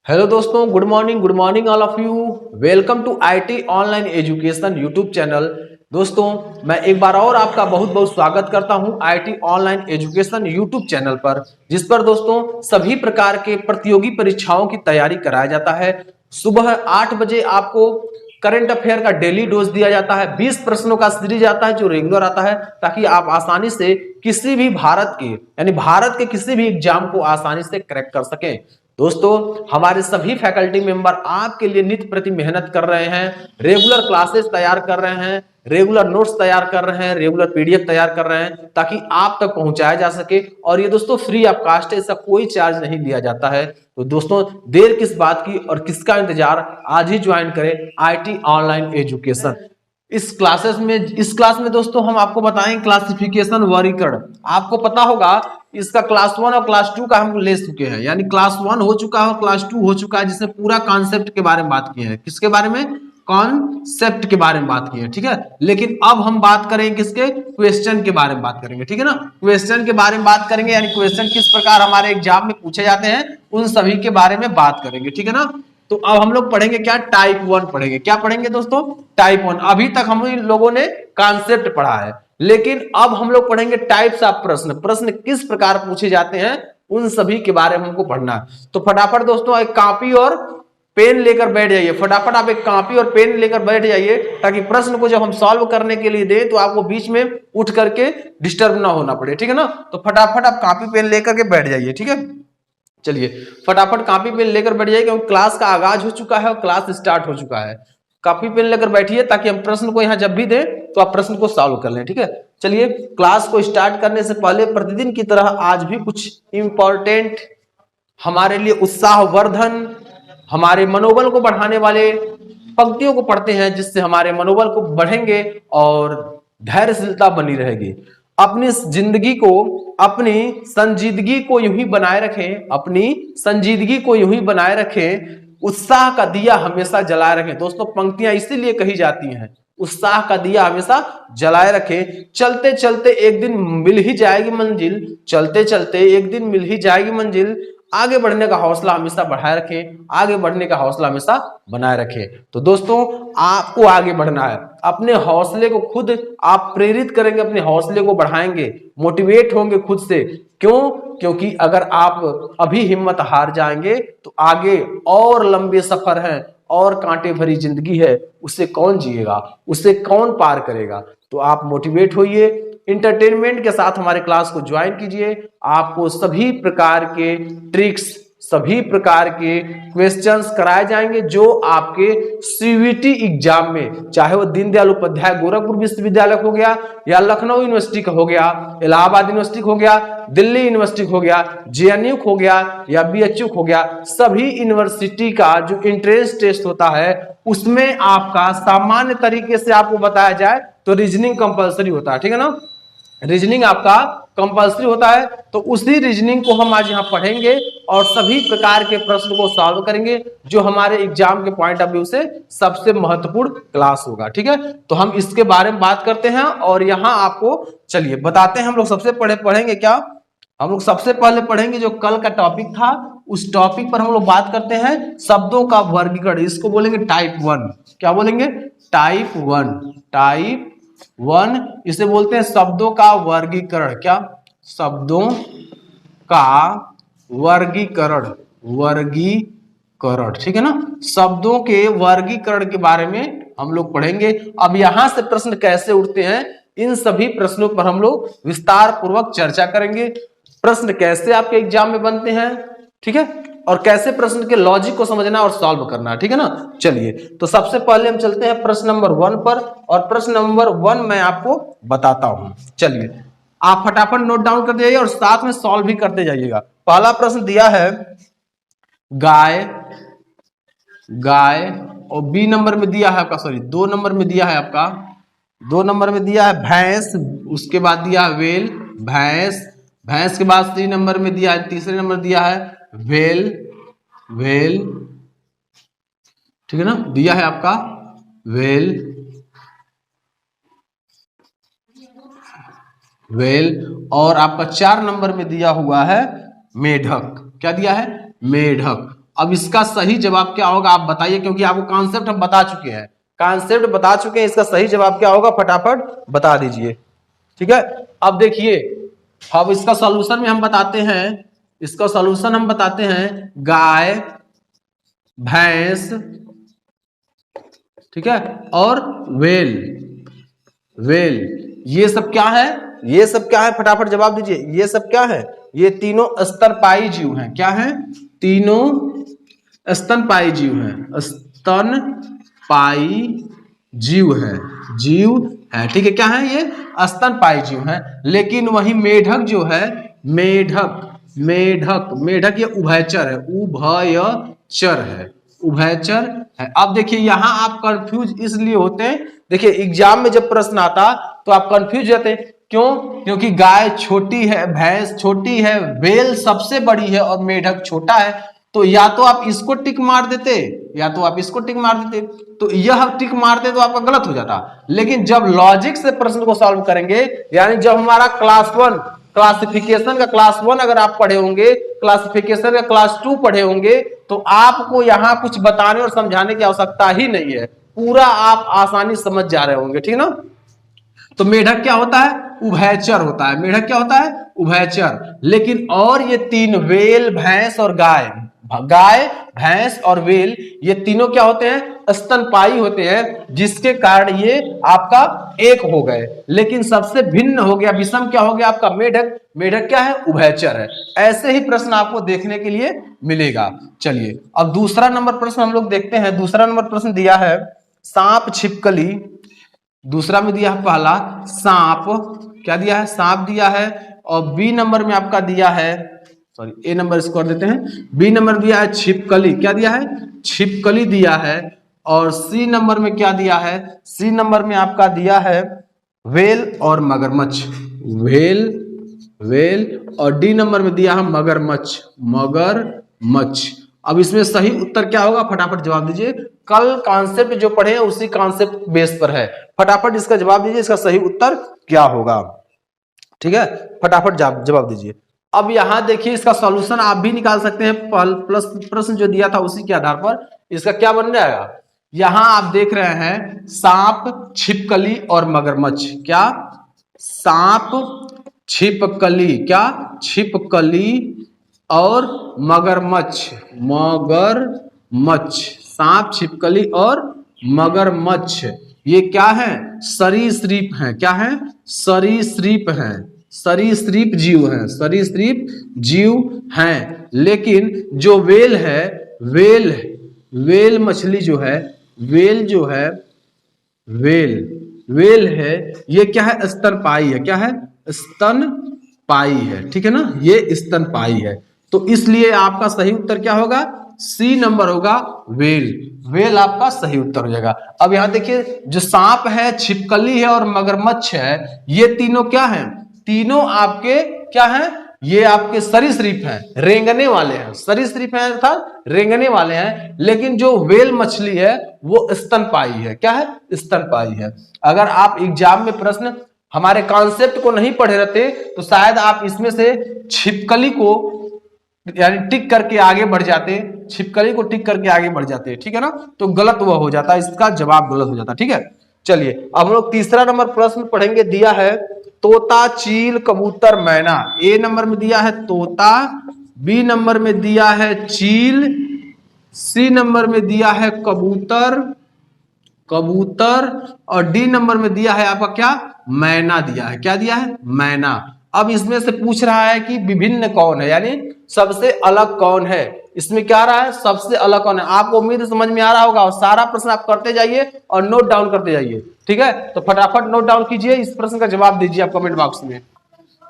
Hello दोस्तों, good morning all of you. Welcome to IT online education YouTube channel. दोस्तों, मैं एक बार और आपका बहुत बहुत स्वागत करता हूं IT online education YouTube channel पर, जिस पर दोस्तों सभी प्रकार के प्रतियोगी परीक्षाओं की तैयारी कराया जाता है। सुबह 8 बजे आपको करंट अफेयर का डेली डोज दिया जाता है। 20 प्रश्नों का सीरीज आता है जो रेगुलर आता है, ताकि आप आसानी से किसी भी भारत के यानी भारत के किसी भी एग्जाम को आसानी से क्रैक कर सकें। दोस्तों, हमारे सभी फैकल्टी मेंबर आपके लिए नित्य प्रति मेहनत कर रहे हैं, रेगुलर क्लासेस तैयार कर रहे हैं, रेगुलर नोट्स तैयार कर रहे हैं, रेगुलर पीडीएफ तैयार कर रहे हैं, ताकि आप तक पहुंचाया जा सके। और ये दोस्तों फ्री ऑफ कास्ट है, इसका कोई चार्ज नहीं लिया जाता है। तो दोस्तों, देर किस बात की और किसका इंतजार, आज ही ज्वाइन करें आईटी ऑनलाइन एजुकेशन। इस क्लास में दोस्तों हम आपको बताएंगे क्लासिफिकेशन वर्गीकरण। आपको पता होगा इसका क्लास 1 और क्लास 2 का हम ले चुके हैं, यानी क्लास 1 हो चुका है और क्लास 2 हो चुका है, जिसमें पूरा कॉन्सेप्ट के बारे में बात की है। किसके बारे में? कॉन्सेप्ट के बारे में बात की है, ठीक है। लेकिन अब हम बात करेंगे किसके? क्वेश्चन के बारे में बात करेंगे, ठीक है ना। क्वेश्चन के बारे में बात करेंगे, यानी क्वेश्चन किस प्रकार हमारे एग्जाम में पूछे जाते हैं, उन सभी के बारे में बात करेंगे, ठीक है ना। तो अब हम लोग पढ़ेंगे क्या? टाइप 1 पढ़ेंगे। क्या पढ़ेंगे दोस्तों? टाइप 1। अभी तक हम लोगों ने कॉन्सेप्ट पढ़ा है, लेकिन अब हम लोग पढ़ेंगे टाइप्स ऑफ प्रश्न। प्रश्न किस प्रकार पूछे जाते हैं, उन सभी के बारे में हमको पढ़ना है। तो फटाफट दोस्तों एक कॉपी और पेन लेकर बैठ जाइए। फटाफट आप एक कॉपी और पेन लेकर बैठ जाइए, ताकि प्रश्न को जब हम सॉल्व करने के लिए दें तो आपको बीच में उठ करके डिस्टर्ब ना होना पड़े, ठीक है ना। तो फटाफट आप कॉपी पेन लेकर के बैठ जाइए, ठीक है। चलिए फटाफट कॉपी पेन लेकर बैठ जाइए, क्योंकि क्लास का आगाज हो चुका है और क्लास स्टार्ट हो चुका है। कॉपी पेन लेकर बैठिए, ताकि हम प्रश्न को यहाँ जब भी दें तो आप प्रश्न को सॉल्व कर लें, ठीक है। चलिए, क्लास को स्टार्ट करने से पहले प्रतिदिन की तरह आज भी कुछ इंपॉर्टेंट, हमारे लिए उत्साहवर्धन, हमारे मनोबल को बढ़ाने वाले पंक्तियों को पढ़ते हैं, जिससे हमारे मनोबल को बढ़ेंगे और धैर्यशीलता बनी रहेगी। अपनी जिंदगी को, अपनी संजीदगी को यूं ही बनाए रखें, अपनी संजीदगी को यूं ही बनाए रखें, उत्साह का दिया हमेशा जलाए रखें। दोस्तों, पंक्तियां इसीलिए कही जाती हैं, उत्साह का दिया हमेशा जलाए रखें। चलते चलते एक दिन मिल ही जाएगी मंजिल, चलते चलते एक दिन मिल ही जाएगी मंजिल। आगे बढ़ने का हौसला हमेशा बढ़ाए रखें, आगे बढ़ने का हौसला हमेशा बनाए रखें। तो दोस्तों, आपको आगे बढ़ना है, अपने हौसले को खुद आप प्रेरित करेंगे, अपने हौसले को बढ़ाएंगे, मोटिवेट होंगे खुद से। क्यों? क्योंकि अगर आप अभी हिम्मत हार जाएंगे तो आगे और लंबे सफर हैं और कांटे भरी जिंदगी है, उसे कौन जिएगा, उसे कौन पार करेगा। तो आप मोटिवेट होइए, इंटरटेनमेंट के साथ हमारे क्लास को ज्वाइन कीजिए। आपको सभी प्रकार के ट्रिक्स, सभी प्रकार के क्वेश्चंस कराए जाएंगे, जो आपके सीवीटी एग्जाम में, चाहे वो दीनदयाल उपाध्याय गोरखपुर विश्वविद्यालय हो गया, या लखनऊ यूनिवर्सिटी का हो गया, इलाहाबाद यूनिवर्सिटी हो गया, दिल्ली यूनिवर्सिटी हो गया, जेएनयू हो गया, या बीएचयू हो गया, सभी यूनिवर्सिटी का जो एंट्रेंस टेस्ट होता है, उसमें आपका सामान्य तरीके से आपको बताया जाए तो रीजनिंग कंपलसरी होता है, ठीक है ना। रीजनिंग आपका कंपलसरी होता है, तो उसी रीजनिंग को हम आज यहाँ पढ़ेंगे और सभी प्रकार के प्रश्न को सॉल्व करेंगे, जो हमारे एग्जाम के पॉइंट ऑफ व्यू से सबसे महत्वपूर्ण क्लास होगा, ठीक है। तो हम इसके बारे में बात करते हैं और यहाँ आपको चलिए बताते हैं। हम लोग सबसे पढ़ेंगे क्या? हम लोग सबसे पहले पढ़ेंगे जो कल का टॉपिक था, उस टॉपिक पर हम लोग बात करते हैं शब्दों का वर्गीकरण। इसको बोलेंगे टाइप 1। क्या बोलेंगे? टाइप 1। टाइप 1 इसे बोलते हैं शब्दों का वर्गीकरण। क्या? शब्दों का वर्गीकरण। वर्गीकरण, ठीक है ना। शब्दों के वर्गीकरण के बारे में हम लोग पढ़ेंगे। अब यहां से प्रश्न कैसे उठते हैं, इन सभी प्रश्नों पर हम लोग विस्तार पूर्वक चर्चा करेंगे। प्रश्न कैसे आपके एग्जाम में बनते हैं, ठीक है, और कैसे प्रश्न के लॉजिक को समझना और सॉल्व करना, ठीक है ना। चलिए, तो सबसे पहले हम चलते हैं प्रश्न नंबर 1 पर, और प्रश्न नंबर 1 मैं आपको बताता हूं। चलिए, आप फटाफट नोट डाउन कर जाइए और साथ में सॉल्व भी करते जाइएगा। पहला प्रश्न दिया है गाय, गाय, और बी नंबर में दिया है आपका, सॉरी 2 नंबर में दिया है आपका, 2 नंबर में दिया है भैंस, उसके बाद दिया है वेल, भैंस, भैंस के बाद 3 नंबर में दिया है, तीसरे नंबर दिया है वेल, वेल, ठीक है ना, दिया है आपका वेल, वेल, और आपका 4 नंबर में दिया हुआ है मेढक। क्या दिया है? मेढक। अब इसका सही जवाब क्या होगा आप बताइए, क्योंकि आपको कॉन्सेप्ट हम बता चुके हैं, कॉन्सेप्ट बता चुके हैं, इसका सही जवाब क्या होगा फटाफट बता दीजिए। ठीक है, अब देखिए, अब इसका सॉल्यूशन में हम बताते हैं, इसका सॉल्यूशन हम बताते हैं, गाय, भैंस, ठीक है, और वेल, वेल, ये सब क्या है, ये सब क्या है फटाफट जवाब दीजिए, ये सब क्या है, ये तीनों स्तनपायी जीव हैं। क्या है, तीनों स्तनपायी जीव हैं, स्तनपायी जीव है, जीव है, ठीक है, क्या है ये, स्तनपायी जीव है। लेकिन वही मेढक जो है, मेढक, मेढक, मेढक ये उभयचर है, उभयचर है, उभयचर है। अब देखिए यहां आप कंफ्यूज इसलिए होते हैं, देखिए एग्जाम में जब प्रश्न आता तो आप कंफ्यूज रहते हैं, क्यों, क्योंकि गाय छोटी है, भैंस छोटी है, वेल सबसे बड़ी है और मेढक छोटा है। तो या तो आप इसको टिक मार देते, या तो आप इसको टिक मार देते, तो यह टिक मारते तो आपका गलत हो जाता। लेकिन जब लॉजिक से प्रश्न को सॉल्व करेंगे, यानी जब हमारा क्लास 1 क्लासिफिकेशन का क्लास 1 अगर आप पढ़े होंगे, क्लासिफिकेशन का क्लास 2 पढ़े होंगे, तो आपको यहां कुछ बताने और समझाने की आवश्यकता ही नहीं है, पूरा आप आसानी समझ जा रहे होंगे, ठीक ना। तो मेढक क्या होता है, उभयचर होता है, मेढक क्या होता है, उभयचर। लेकिन और ये तीन, वेल, भैंस और गाय, गाय, भैंस और वेल, ये तीनों क्या होते हैं, स्तनपायी होते हैं, जिसके कारण ये आपका एक हो गए। लेकिन सबसे भिन्न हो गया, विषम क्या हो गया आपका, मेढक, मेढक क्या है, उभयचर है। ऐसे ही प्रश्न आपको देखने के लिए मिलेगा। चलिए अब दूसरा नंबर प्रश्न हम लोग देखते हैं। दूसरा नंबर प्रश्न दिया है सांप छिपकली, दूसरा में दिया है पहला सांप, क्या दिया है, सांप दिया है, और बी नंबर में आपका दिया है, सॉरी ए नंबर इसको कर देते हैं, बी नंबर दिया है छिपकली, क्या दिया है, छिपकली दिया है, और सी नंबर में क्या दिया है, सी नंबर में आपका दिया है वेल और मगरमच्छ, वेल, वेल, और डी नंबर में दिया है मगरमच्छ, मगरमच्छ। अब इसमें सही उत्तर क्या होगा फटाफट जवाब दीजिए, कल कॉन्सेप्ट जो पढ़े हैं उसी कॉन्सेप्ट बेस पर है, फटाफट इसका जवाब दीजिए, इसका सही उत्तर क्या होगा, ठीक है, फटाफट जवाब दीजिए। अब यहां देखिए इसका सॉल्यूशन आप भी निकाल सकते हैं, प्लस प्रश्न जो दिया था उसी के आधार पर इसका क्या बन जाएगा। यहां आप देख रहे हैं सांप, छिपकली और मगरमच्छ, क्या, सांप, छिपकली, क्या, छिपकली और मगरमच्छ, मगरमच्छ, सांप, छिपकली और मगरमच्छ, ये क्या है, सरीसृप हैं, क्या है, सरीसृप हैं, सरीसृप जीव हैं, सरीसृप जीव हैं। लेकिन जो वेल है, वेल, वेल मछली जो है, वेल जो है, वेल, वेल है, ये क्या है, स्तनपायी है, क्या है, स्तनपायी है, ठीक है ना, ये स्तनपायी है। तो इसलिए आपका सही उत्तर क्या होगा, सी नंबर होगा, वेल, वेल आपका सही उत्तर हो जाएगा। अब यहां देखिए जो सांप है, छिपकली है और मगरमच्छ है, ये तीनों क्या हैं, तीनों आपके क्या हैं, ये आपके सरीसृप हैं, रेंगने वाले हैं, सरीसृप हैं अर्थात रेंगने वाले हैं। लेकिन जो वेल मछली है वो स्तनपायी है, क्या है, स्तनपायी है। अगर आप एग्जाम में प्रश्न हमारे कॉन्सेप्ट को नहीं पढ़े रहते तो शायद आप इसमें से छिपकली को यानी टिक करके आगे बढ़ जाते, छिपकली को टिक करके आगे बढ़ जाते, ठीक है ना, तो गलत वह हो जाता, इसका जवाब गलत हो जाता, ठीक है। चलिए अब हम लोग तीसरा नंबर प्रश्न पढ़ेंगे, दिया है तोता, चील, कबूतर, मैना, ए नंबर में दिया है तोता, बी नंबर में दिया है चील, सी नंबर में दिया है कबूतर, कबूतर, और डी नंबर में दिया है आपका क्या, मैना दिया है, क्या दिया है, मैना। अब इसमें से पूछ रहा है कि विभिन्न कौन है, यानी सबसे अलग कौन है, इसमें क्या रहा है, सबसे अलग कौन है। आपको उम्मीद समझ में आ रहा होगा, और सारा प्रश्न आप करते जाइए और नोट डाउन करते जाइए, ठीक है। तो फटाफट नोट डाउन कीजिए, इस प्रश्न का जवाब दीजिए आप कमेंट बॉक्स में।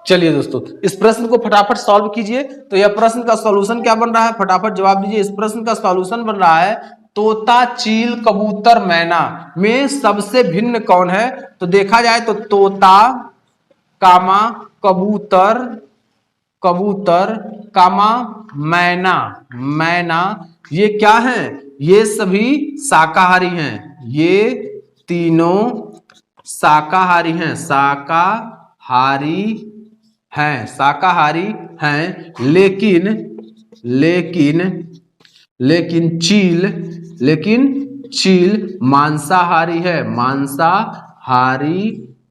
चलिए दोस्तों इस प्रश्न को फटाफट सॉल्व कीजिए। तो यह प्रश्न का सॉल्यूशन क्या बन रहा है, फटाफट जवाब दीजिए। इस प्रश्न का सॉल्यूशन बन रहा है तोता, चील, कबूतर, मैना में सबसे भिन्न कौन है। तो देखा जाए तो तोता, कामा, कबूतर, कबूतर, कामा, मैना, मैना, ये क्या है, ये सभी शाकाहारी हैं, ये तीनों शाकाहारी हैं, शाकाहारी हैं, शाकाहारी हैं। लेकिन लेकिन लेकिन चील मांसाहारी है,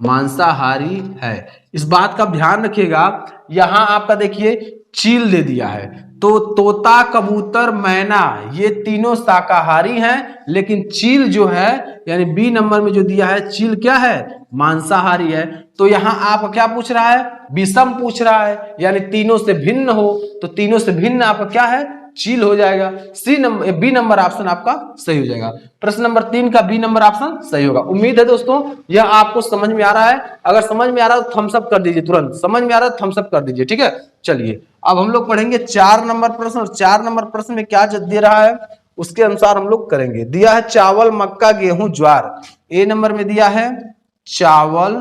मांसाहारी है। इस बात का ध्यान रखिएगा। यहां आपका देखिए चील दे दिया है, तो तोता, कबूतर, मैना ये तीनों शाकाहारी हैं, लेकिन चील जो है यानी बी नंबर में जो दिया है चील क्या है, मांसाहारी है। तो यहां आप क्या पूछ रहा है, विषम पूछ रहा है, यानी तीनों से भिन्न हो, तो तीनों से भिन्न आपका क्या है, चील हो जाएगा। बी नंबर ऑप्शन आपका सही हो जाएगा। प्रश्न नंबर 3 का बी नंबर ऑप्शन सही होगा। उम्मीद है दोस्तों यह आपको समझ में आ रहा है। अगर समझ में आ रहा है तो थम्स अप कर दीजिए, तुरंत समझ में आ रहा है तो थम्स अप कर दीजिए, ठीक है। चलिए अब हम लोग पढ़ेंगे 4 नंबर प्रश्न, और 4 नंबर प्रश्न में क्या दे रहा है उसके अनुसार हम लोग करेंगे। दिया है चावल, मक्का, गेहूं, ज्वार। ए नंबर में दिया है चावल,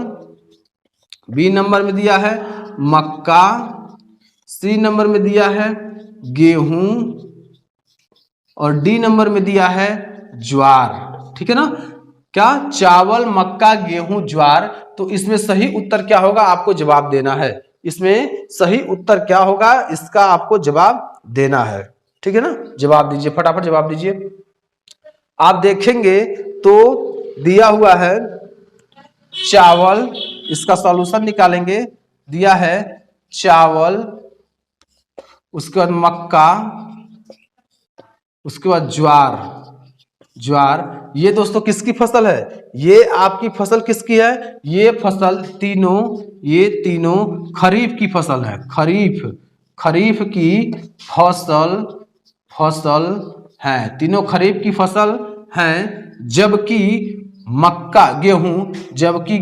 बी नंबर में दिया है मक्का, सी नंबर में दिया है गेहूं, और डी नंबर में दिया है ज्वार। ठीक है ना, क्या, चावल, मक्का, गेहूं, ज्वार। तो इसमें सही उत्तर क्या होगा आपको जवाब देना है। इसमें सही उत्तर क्या होगा इसका आपको जवाब देना है, ठीक है ना। जवाब दीजिए, फटाफट जवाब दीजिए। आप देखेंगे तो दिया हुआ है चावल, इसका सॉल्यूशन निकालेंगे। दिया है चावल, उसके बाद मक्का, उसके बाद ज्वार। ये दोस्तों किसकी फसल है, ये आपकी फसल किसकी है, ये फसल ये तीनों खरीफ की फसल है। खरीफ की फसल है, तीनों खरीफ की फसल हैं। जबकि मक्का, जबकि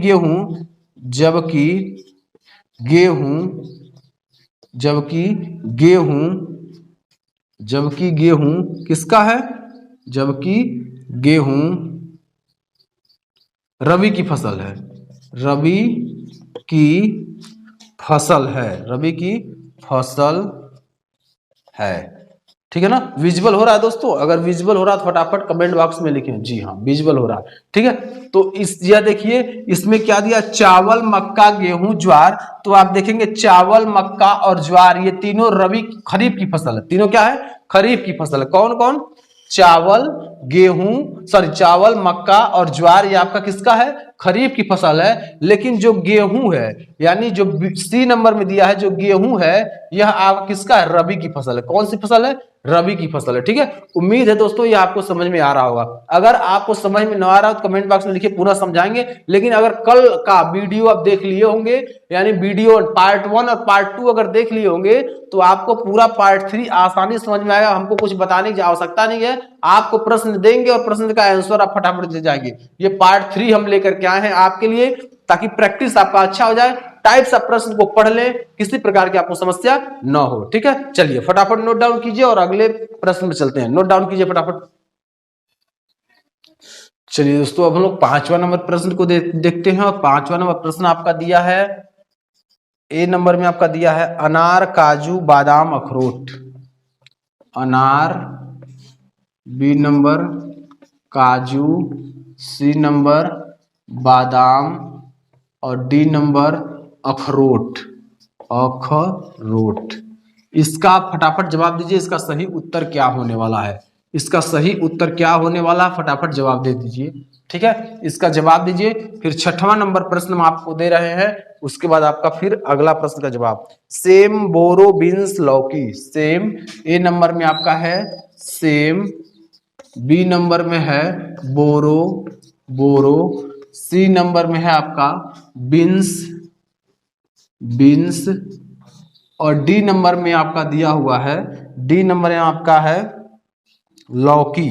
गेहूं किसका है, जबकि गेहूं रबी की फसल है, रबी की फसल है। ठीक है ना, विजुअल हो रहा है दोस्तों। अगर विजुअल हो रहा है तो फटाफट कमेंट बॉक्स में लिखें जी हाँ विजुअल हो रहा है, ठीक है। तो यह देखिए इसमें क्या दिया, चावल, मक्का, गेहूं, ज्वार। तो आप देखेंगे चावल, मक्का और ज्वार ये तीनों खरीफ की फसल है। तीनों क्या है, खरीफ की फसल है। कौन कौन, चावल, चावल, मक्का और ज्वार ये आपका किसका है, खरीफ की फसल है। लेकिन जो गेहूं है, यानी जो सी नंबर में दिया है जो गेहूं है, यह आपका किसका है, रबी की फसल है। कौन सी फसल है, रबी की फसल है, ठीक है। उम्मीद है दोस्तों ये आपको समझ में आ रहा होगा। अगर आपको समझ में ना आ रहा हो तो कमेंट बॉक्स में लिखिए, पूरा समझाएंगे। लेकिन अगर कल का वीडियो आप देख लिए होंगे, यानी वीडियो पार्ट 1 और पार्ट 2 अगर देख लिए होंगे, तो आपको पूरा पार्ट 3 आसानी समझ में आएगा। हमको कुछ बताने की आवश्यकता नहीं है, आपको प्रश्न देंगे और प्रश्न का आंसर आप फटाफट दे जाएंगे। ये पार्ट 3 हम लेकर के आए हैं आपके लिए, ताकि प्रैक्टिस आपका अच्छा हो जाए। टाइप्स ऑफ प्रश्न को पढ़ लें, किसी प्रकार की आपको समस्या न हो, ठीक है। चलिए फटाफट नोट डाउन कीजिए और अगले प्रश्न में चलते हैं। नोट डाउन कीजिए फटाफट। चलिए दोस्तों अब हम लोग 5वां नंबर प्रश्न को देखते हैं। और 5वां नंबर प्रश्न आपका दिया है, ए नंबर में आपका दिया है अनार, काजू, बादाम, अखरोट। अनार, बी नंबर काजू, सी नंबर बादाम और डी नंबर अखरोट। इसका फटाफट जवाब दीजिए, इसका सही उत्तर क्या होने वाला है। इसका सही उत्तर क्या होने वाला है, फटाफट जवाब दे दीजिए, ठीक है। इसका जवाब दीजिए। फिर 6वां नंबर प्रश्न हम आपको दे रहे हैं, उसके बाद आपका फिर अगला प्रश्न का जवाब। सेम, बोरो, बीन्स, लौकी। सेम ए नंबर में आपका है सेम, बी नंबर में है बोरो, सी नंबर में है आपका बीन्स और डी नंबर में आपका दिया हुआ है, डी नंबर में आपका है लौकी,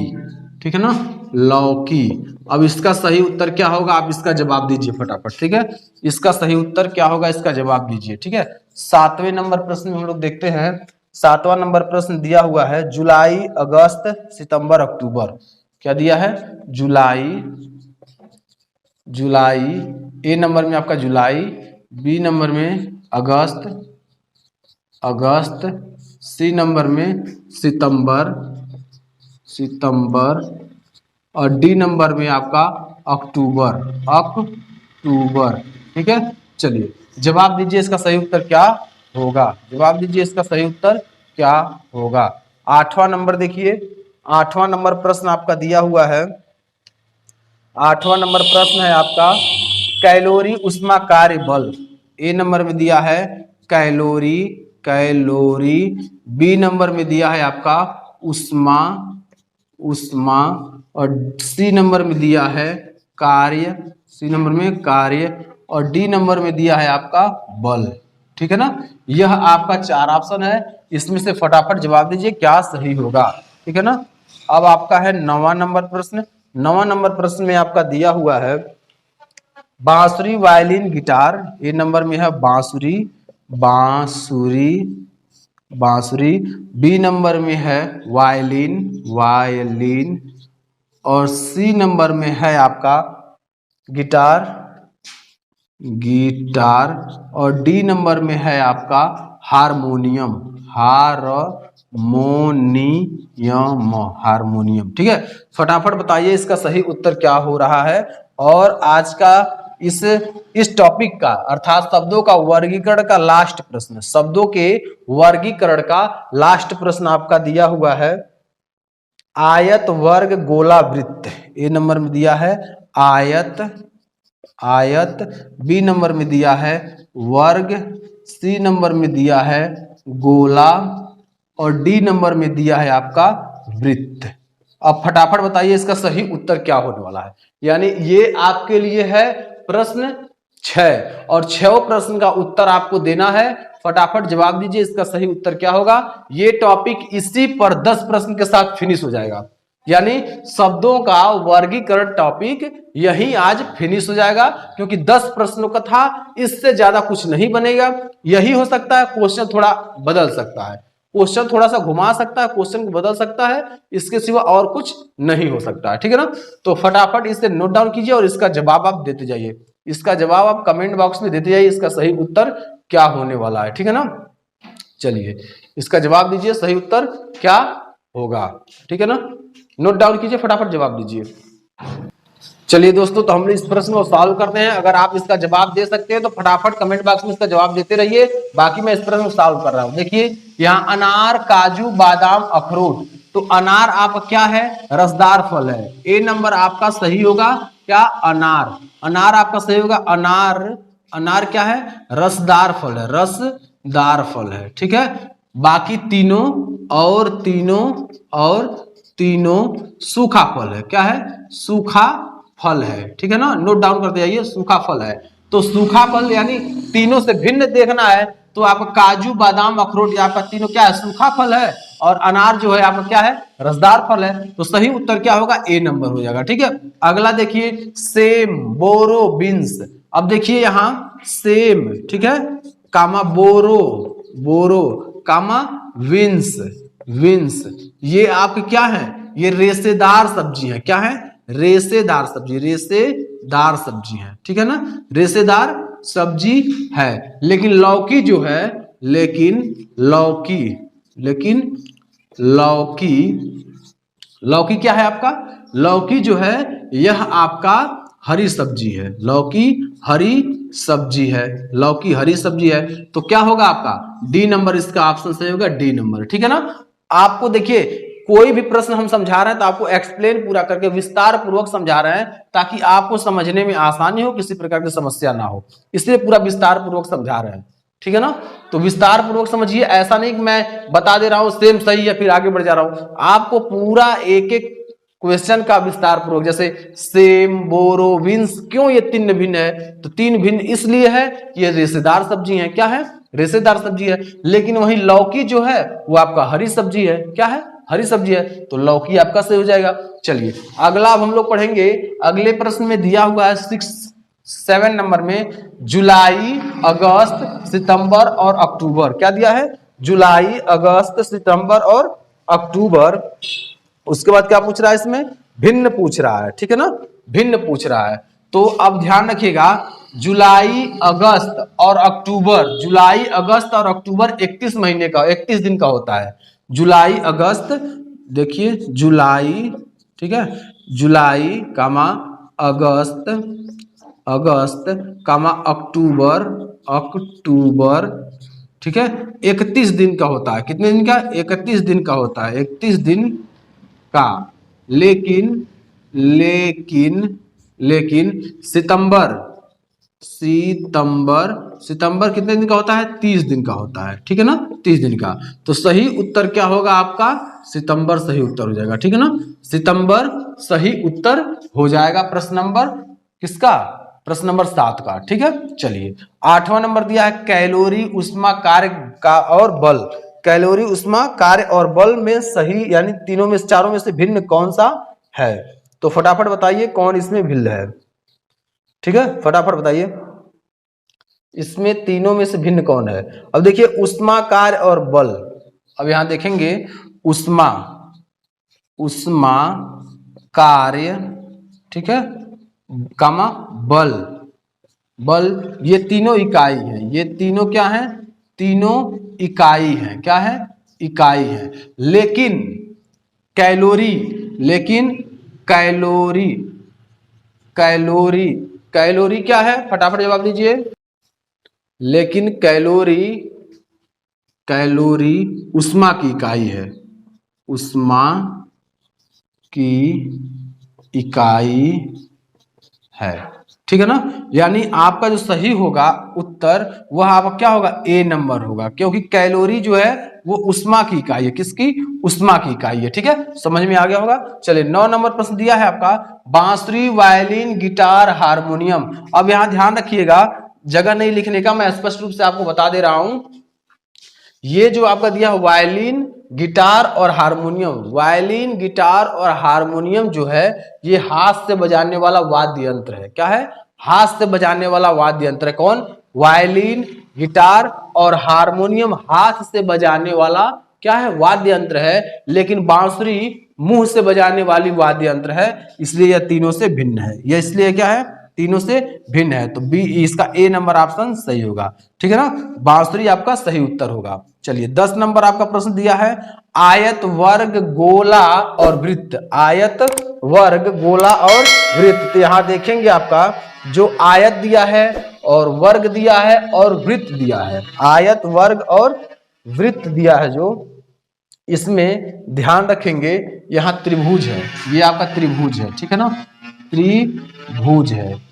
ठीक है ना, लौकी। अब इसका सही उत्तर क्या होगा, आप इसका जवाब दीजिए फटाफट, ठीक है। इसका सही उत्तर क्या होगा, इसका जवाब दीजिए, ठीक है। 7वें नंबर प्रश्न में हम लोग देखते हैं। 7वां नंबर प्रश्न दिया हुआ है जुलाई, अगस्त, सितंबर, अक्टूबर। क्या दिया है, जुलाई। ए नंबर में आपका जुलाई, बी नंबर में अगस्त, सी नंबर में सितंबर और डी नंबर में आपका अक्टूबर, ठीक है। चलिए जवाब दीजिए, इसका सही उत्तर क्या होगा, जवाब दीजिए, इसका सही उत्तर क्या होगा। 8वां नंबर देखिए, 8वां नंबर प्रश्न आपका दिया हुआ है। 8वां नंबर प्रश्न है आपका कैलोरी उष्मा कार्य बल। ए नंबर में दिया है कैलोरी, कैलोरी। बी नंबर में दिया है आपका उष्मा, उष्मा। और सी नंबर में दिया है कार्य, सी नंबर में कार्य। और डी नंबर में दिया है आपका बल। ठीक है ना, यह आपका 4 ऑप्शन है। इसमें से फटाफट जवाब दीजिए क्या सही होगा। ठीक है ना। अब आपका है 9वां नंबर प्रश्न। 9वां नंबर प्रश्न में आपका दिया हुआ है बांसुरी, वायलिन, गिटार। ए नंबर में है बांसुरी, बांसुरी, बांसुरी। बी नंबर में है वायलिन, वायलिन। और सी नंबर में है आपका गिटार, गिटार। और डी नंबर में है आपका हारमोनियम, हारमोनियम, हारमोनियम। ठीक है, फटाफट बताइए इसका सही उत्तर क्या हो रहा है। और आज का इस टॉपिक का अर्थात शब्दों का वर्गीकरण का लास्ट प्रश्न, शब्दों के वर्गीकरण का लास्ट प्रश्न आपका दिया हुआ है आयत, वर्ग, गोला, वृत्त। ए नंबर में दिया है आयत, आयत। बी नंबर में दिया है वर्ग। सी नंबर में दिया है गोला। और डी नंबर में दिया है आपका वृत्त। अब फटाफट बताइए इसका सही उत्तर क्या होने वाला है। यानी ये आपके लिए है प्रश्न 6 और 6 प्रश्न का उत्तर आपको देना है। फटाफट जवाब दीजिए इसका सही उत्तर क्या होगा। ये टॉपिक इसी पर 10 प्रश्न के साथ फिनिश हो जाएगा। यानी शब्दों का वर्गीकरण टॉपिक यही आज फिनिश हो जाएगा, क्योंकि 10 प्रश्नों का था, इससे ज्यादा कुछ नहीं बनेगा। यही हो सकता है, क्वेश्चन थोड़ा बदल सकता है, क्वेश्चन थोड़ा सा घुमा सकता है, क्वेश्चन को बदल सकता है, इसके सिवा और कुछ नहीं हो सकता है। ठीक है ना। तो फटाफट इसे नोट डाउन कीजिए और इसका जवाब आप देते जाइए। इसका जवाब आप कमेंट बॉक्स में देते जाइए, इसका सही उत्तर क्या होने वाला है। ठीक है ना। चलिए इसका जवाब दीजिए, सही उत्तर क्या होगा। ठीक है ना, नोट डाउन कीजिए, फटाफट जवाब दीजिए। चलिए दोस्तों, तो हम इस प्रश्न को सॉल्व करते हैं। अगर आप इसका जवाब दे सकते हैं तो फटाफट कमेंट बॉक्स में इसका जवाब देते रहिए। बाकी मैं इस प्रश्न को सॉल्व कर रहा हूं। देखिए यहाँ अनार, काजू, बादाम, अखरोट। तो अनार आपका क्या है, रसदार फल है। ए नंबर आपका सही होगा क्या, अनार। अनार आपका सही होगा, अनार। अनार क्या है, रसदार फल है, रसदार फल है। ठीक है। बाकी तीनों और तीनों सूखा फल है। क्या है, सूखा फल है। ठीक है ना, नोट डाउन करते जाइए, सूखा फल है। तो सूखा फल यानी तीनों से भिन्न देखना है तो आपका काजू, बादाम, अखरोट, आपका तीनों क्या है, सूखा फल है। और अनार जो है आपका क्या है, रसदार फल है। तो सही उत्तर क्या होगा, ए नंबर हो जाएगा। ठीक है। अगला देखिए सेम, बोरो, बीन्स। अब देखिए यहाँ सेम, ठीक है, कामा बोरो, बोरो, कामा विंस, विंस। ये आपके क्या है, ये रेशेदार सब्जी है। क्या है, रेशेदार सब्जी, रेशेदार सब्जी है। ठीक है ना, रेशेदार सब्जी है। लेकिन लौकी जो है, लेकिन लौकी, लौकी क्या है आपका, लौकी जो है यह आपका हरी सब्जी है। लौकी हरी सब्जी है, लौकी हरी सब्जी है। तो क्या होगा आपका डी नंबर, इसका ऑप्शन सही होगा डी नंबर। ठीक है ना। आपको देखिए कोई भी प्रश्न हम समझा रहे हैं तो आपको एक्सप्लेन पूरा करके विस्तार पूर्वक समझा रहे हैं, ताकि आपको समझने में आसानी हो, किसी प्रकार की समस्या ना हो, इसलिए पूरा विस्तार पूर्वक समझा रहे हैं। ठीक है ना। तो विस्तार पूर्वक समझिए, ऐसा नहीं कि मैं बता दे रहा हूं सेम सही है फिर आगे बढ़ जा रहा हूं। आपको पूरा एक एक क्वेश्चन का विस्तार पूर्वक, जैसे सेम, बोरो, विंस, क्यों ये तीन भिन्न है, तो तीन भिन्न इसलिए है कि ये रेशेदार सब्जी है। क्या है, रेशेदार सब्जी है। लेकिन वही लौकी जो है वो आपका हरी सब्जी है। क्या है, हरी सब्जी है। तो लौकी आपका सही हो जाएगा। चलिए अगला अब हम लोग पढ़ेंगे। अगले प्रश्न में दिया हुआ है 7 नंबर में जुलाई, अगस्त, सितंबर और अक्टूबर। क्या दिया है, जुलाई, अगस्त, सितंबर और अक्टूबर। उसके बाद क्या पूछ रहा है, इसमें भिन्न पूछ रहा है। ठीक है ना, भिन्न पूछ रहा है। तो अब ध्यान रखिएगा, जुलाई, अगस्त और अक्टूबर, जुलाई, अगस्त और अक्टूबर 31 महीने का, 31 दिन का होता है। जुलाई, अगस्त, देखिए जुलाई, ठीक है, जुलाई कामा अगस्त, अगस्त कामा अक्टूबर, अक्टूबर, ठीक है, 31 दिन का होता है। कितने दिन का, 31 दिन का होता है। 31 दिन का, लेकिन लेकिन लेकिन सितंबर कितने दिन का होता है? 30 दिन का होता है, ठीक है ना, 30 दिन का। तो सही उत्तर क्या होगा आपका? सितंबर सही उत्तर हो जाएगा, ठीक है ना, सितंबर सही उत्तर हो जाएगा। प्रश्न नंबर किसका? प्रश्न नंबर 7 का, ठीक है। चलिए 8वां नंबर दिया है कैलोरी, उष्मा, कार्य का और बल। कैलोरी, उष्मा, कार्य और बल में सही यानी तीनों में चारों में से भिन्न कौन सा है? तो फटाफट बताइए कौन इसमें भिन्न है, ठीक है, फटाफट बताइए इसमें तीनों में से भिन्न कौन है। अब देखिए उष्मा, कार्य और बल। अब यहां देखेंगे उष्मा, कार्य, ठीक है, कामा बल, ये तीनों इकाई है। ये तीनों क्या है? तीनों इकाई है। क्या है? इकाई है। लेकिन कैलोरी कैलोरी क्या है? फटाफट जवाब दीजिए। लेकिन कैलोरी उष्मा की इकाई है, उष्मा की इकाई है, ठीक है ना। यानी आपका जो सही होगा उत्तर वह आपका क्या होगा? ए नंबर होगा, क्योंकि कैलोरी जो है वो उष्मा की इकाई है। किसकी? उष्मा की इकाई है, ठीक है, समझ में आ गया होगा। चलिए 9 नंबर प्रश्न दिया है आपका बांसुरी, वायलिन, गिटार, हारमोनियम। अब यहां ध्यान रखिएगा, जगह नहीं लिखने का, मैं स्पष्ट रूप से आपको बता दे रहा हूं। ये जो आपका दिया है वायलिन, गिटार और हारमोनियम, वायलिन, गिटार और हारमोनियम जो है ये हाथ से बजाने वाला वाद्य यंत्र है। क्या है? हाथ से बजाने वाला वाद्य यंत्र है। कौन? वायलिन, गिटार और हारमोनियम हाथ से बजाने वाला क्या है? वाद्य यंत्र है। लेकिन बांसुरी मुंह से बजाने वाली वाद्य यंत्र है, इसलिए यह तीनों से भिन्न है। यह इसलिए क्या है? तीनों से भिन्न है। तो बी, इसका ए नंबर ऑप्शन सही होगा, ठीक है ना, बांसुरी आपका सही उत्तर होगा। चलिए 10 नंबर आपका प्रश्न दिया है आयत, वर्ग, गोला और वृत्त। आयत, वर्ग, गोला और वृत्त। तो यहां देखेंगे आपका जो आयत दिया है और वर्ग दिया है और वृत्त दिया है, आयत, वर्ग और वृत्त दिया है, जो इसमें ध्यान रखेंगे यहां त्रिभुज है, ये आपका त्रिभुज है, ठीक है ना, त्रिभुज है।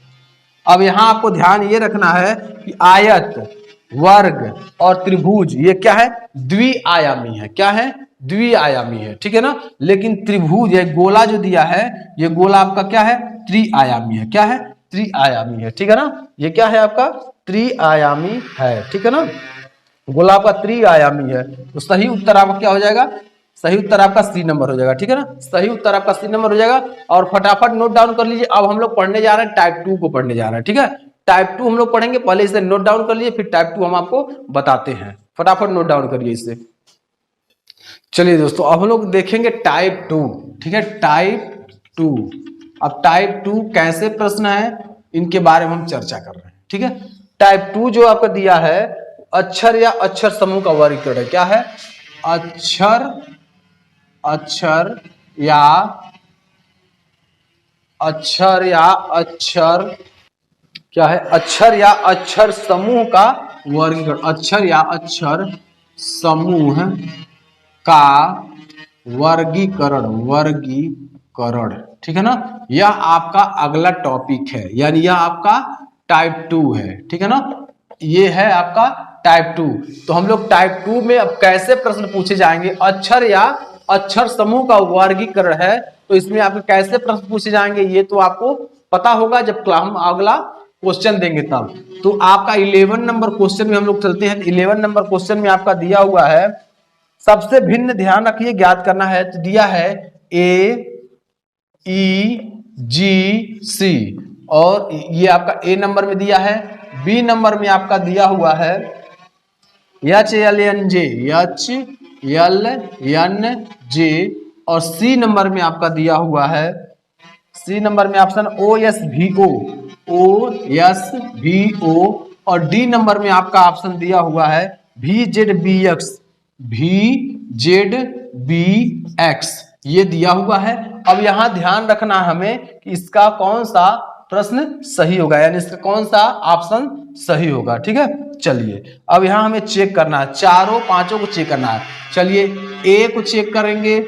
अब यहां आपको ध्यान ये रखना है कि आयत, वर्ग और त्रिभुज ये क्या है? द्विआयामी है। क्या है? द्विआयामी है, ठीक है ना। लेकिन त्रिभुज है, गोला जो दिया है, ये गोला आपका क्या है? त्रिआयामी है। क्या है? त्रिआयामी है, ठीक है ना। ये क्या है आपका? त्रिआयामी है, ठीक है ना। गोला आपका त्रिआयामी है। तो सही उत्तर आपका क्या हो जाएगा? सही उत्तर आपका सी नंबर हो जाएगा, ठीक है ना, सही उत्तर आपका सी नंबर हो जाएगा। और फटाफट नोट डाउन कर लीजिए। अब हम लोग पढ़ने जा रहे हैं टाइप 2 को पढ़ने जा रहे हैं, ठीक है। टाइप 2 हम लोग पढ़ेंगे, पहले इसे नोट डाउन कर लीजिए, फिर टाइप 2 हम आपको बताते हैं। फटाफट नोट डाउन करिए इसे। चलिए दोस्तों अब हम लोग देखेंगे टाइप 2, ठीक है, टाइप 2। अब टाइप 2 कैसे प्रश्न है इनके बारे में हम चर्चा कर रहे हैं, ठीक है। टाइप 2 जो आपका दिया है अक्षर या अक्षर समूह का वर्गीकरण है। क्या है? अक्षर या अक्षर क्या है? अक्षर या अक्षर समूह का वर्गीकरण, अक्षर या अक्षर समूह का वर्गीकरण, ठीक है ना। यह आपका अगला टॉपिक है, यानी यह आपका टाइप 2 है, ठीक है ना। ये है आपका टाइप 2। तो हम लोग टाइप 2 में अब कैसे प्रश्न पूछे जाएंगे? अक्षर या अक्षर समूह का वर्गीकरण है, तो इसमें आपके कैसे प्रश्न पूछे जाएंगे ये तो आपको पता होगा जब हम अगला क्वेश्चन देंगे तब। तो आपका 11 नंबर क्वेश्चन में हम लोग चलते हैं। 11 नंबर क्वेश्चन में आपका दिया हुआ है सबसे भिन्न, ध्यान रखिए, ज्ञात करना है। तो दिया है ए, ई, जी, सी, और ये आपका ए नंबर में दिया है। बी नंबर में आपका दिया हुआ है एच एल एन जे, और सी नंबर में आपका दिया हुआ है, सी नंबर में ऑप्शन ओ एस भी ओ, और डी नंबर में आपका ऑप्शन दिया हुआ है VZBX, ये दिया हुआ है। अब यहां ध्यान रखना हमें कि इसका कौन सा प्रश्न सही होगा, यानी इसका कौन सा ऑप्शन सही होगा, ठीक है। चलिए अब यहां हमें चेक करना है, चारों पांचों को चेक करना है। चलिए ए को चेक करेंगे,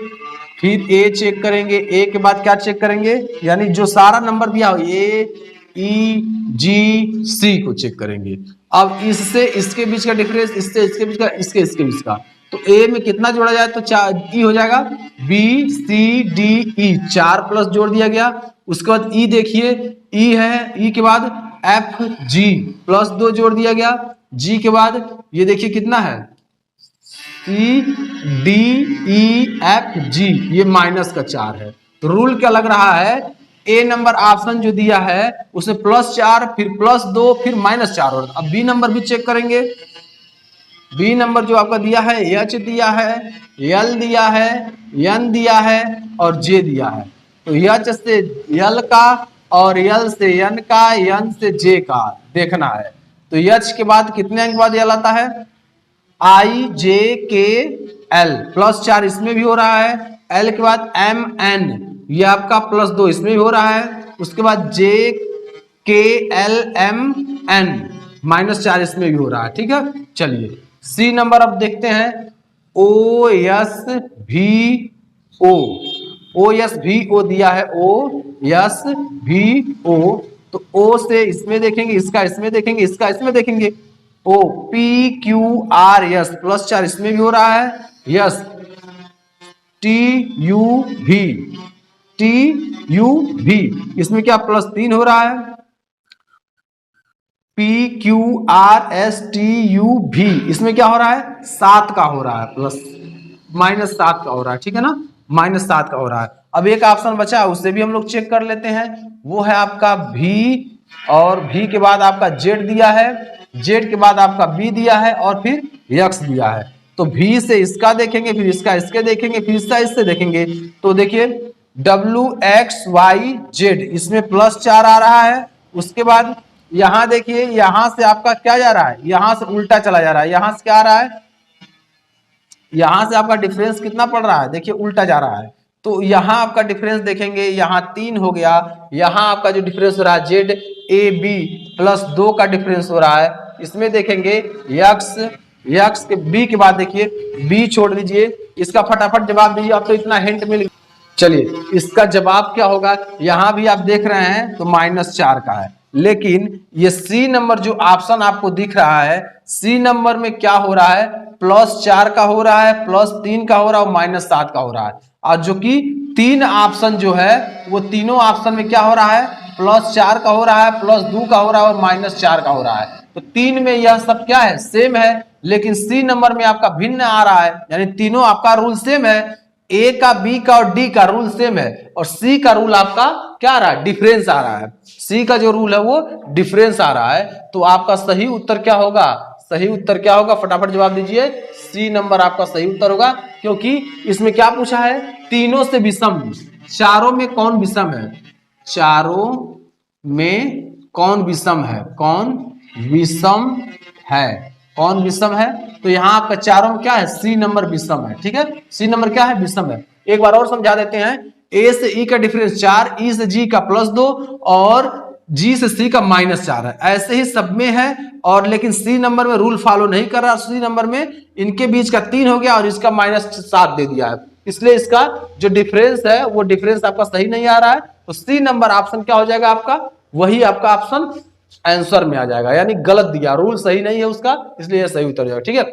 फिर ए चेक करेंगे, ए के बाद क्या चेक करेंगे, यानी जो सारा नंबर दिया हो ए ई जी सी को चेक करेंगे। अब इससे इसके बीच का डिफरेंस, इससे इसके बीच का, इसके बीच का, तो ए में कितना जोड़ा जाए तो ई हो जाएगा B C D E, 4 plus जोड़ दिया गया। उसके बाद ई देखिए, ई है, ई के बाद एफ जी प्लस 2 जोड़ दिया गया, जी के बाद ये देखिए कितना है सी डी ई एफ जी, ये माइनस का 4 है। तो रूल क्या लग रहा है, ए नंबर ऑप्शन जो दिया है उसमें +4 फिर +2 फिर -4 हो रहा है। अब बी नंबर भी चेक करेंगे, बी नंबर जो आपका दिया है एच दिया है, एल दिया है, एन दिया है और जे दिया है। तो एच से एल का और एल से एन का, एन से जे का देखना है। तो एच के बाद कितने अंक बाद एल आता है, आई जे के एल, +4 इसमें भी हो रहा है। एल के बाद एम एन, ये आपका +2 इसमें भी हो रहा है। उसके बाद जे के एल एम एन, -4 इसमें भी हो रहा है। ठीक है, चलिए सी नंबर अब देखते हैं, ओ एस भी ओ, ओ एस भी ओ दिया है, ओ एस भी ओ, तो ओ से इसमें देखेंगे, इसका इसमें देखेंगे, इसका इसमें देखेंगे, O P Q R S, +4 इसमें भी हो रहा है, यस टी यू भी, टी यू भी इसमें क्या +3 हो रहा है, P Q R S T U भी इसमें क्या हो रहा है 7 का हो रहा है, -7 का हो रहा है। ठीक है ना, -7 का हो रहा है। अब एक ऑप्शन बचा है, उससे भी हम लोग चेक कर लेते हैं, वो है आपका भी, और भी के बाद आपका जेड दिया है, जेड के बाद आपका बी दिया है और फिर यक्स दिया है। तो भी से इसका देखेंगे, फिर इसका इसके देखेंगे, फिर इसका इससे देखेंगे। तो देखिए डब्ल्यू एक्स वाई जेड इसमें +4 आ रहा है। उसके बाद यहां देखिए, यहां से आपका क्या जा रहा है, यहां से उल्टा चला जा रहा है, यहां से क्या आ रहा है, यहां से आपका डिफरेंस कितना पड़ रहा है, देखिए उल्टा जा रहा है। तो यहां आपका डिफरेंस देखेंगे, यहां 3 हो गया, यहां आपका जो डिफरेंस हो रहा है जेड ए बी +2 का डिफरेंस हो रहा है। इसमें देखेंगे यक्स, यक्स के बी के बाद देखिए बी छोड़ दीजिए, इसका फटाफट जवाब दीजिए। अब तो इतना हिंट मिल गया। चलिए इसका जवाब क्या होगा, यहां भी आप देख रहे हैं तो -4 का है, लेकिन ये सी नंबर जो ऑप्शन आपको दिख रहा है, सी नंबर में क्या हो रहा है, +4 का हो रहा है, +3 का हो रहा है और -7 का हो रहा है। और जो कि 3 ऑप्शन जो है वो तीनों ऑप्शन में क्या हो रहा है, +4 का हो रहा है, +2 का हो रहा है और -4 का हो रहा है। तो 3 में यह सब क्या है, सेम है, लेकिन सी नंबर में आपका भिन्न आ रहा है, यानी तीनों आपका रूल सेम है। ए का, बी का और डी का रूल सेम है, और सी का रूल आपका क्या आ रहा है, डिफरेंस आ रहा है। सी का जो रूल है वो डिफरेंस आ रहा है। तो आपका सही उत्तर क्या होगा, सही उत्तर क्या होगा, फटाफट जवाब दीजिए। सी नंबर आपका सही उत्तर होगा, क्योंकि इसमें क्या पूछा है, तीनों से विषम, चारों में कौन विषम है, चारों में कौन विषम है, कौन विषम है, कौन विषम है। तो यहां आपका चारों में क्या है, सी नंबर विषम है। ठीक है, सी नंबर क्या है, विषम है। एक बार और समझा देते हैं, ए से ई का डिफरेंस 4, ई से जी का +2 और जी से सी का -4 है। ऐसे ही सब में है, और लेकिन सी नंबर में रूल फॉलो नहीं कर रहा, सी नंबर में इनके बीच का 3 हो गया और इसका -7 दे दिया है, इसलिए इसका जो डिफरेंस है वो डिफरेंस आपका सही नहीं आ रहा है। तो सी नंबर ऑप्शन क्या हो जाएगा आपका, वही आपका ऑप्शन आंसर में आ जाएगा, यानी गलत दिया, रूल सही नहीं है उसका, इसलिए सही उत्तर जाएगा। ठीक है,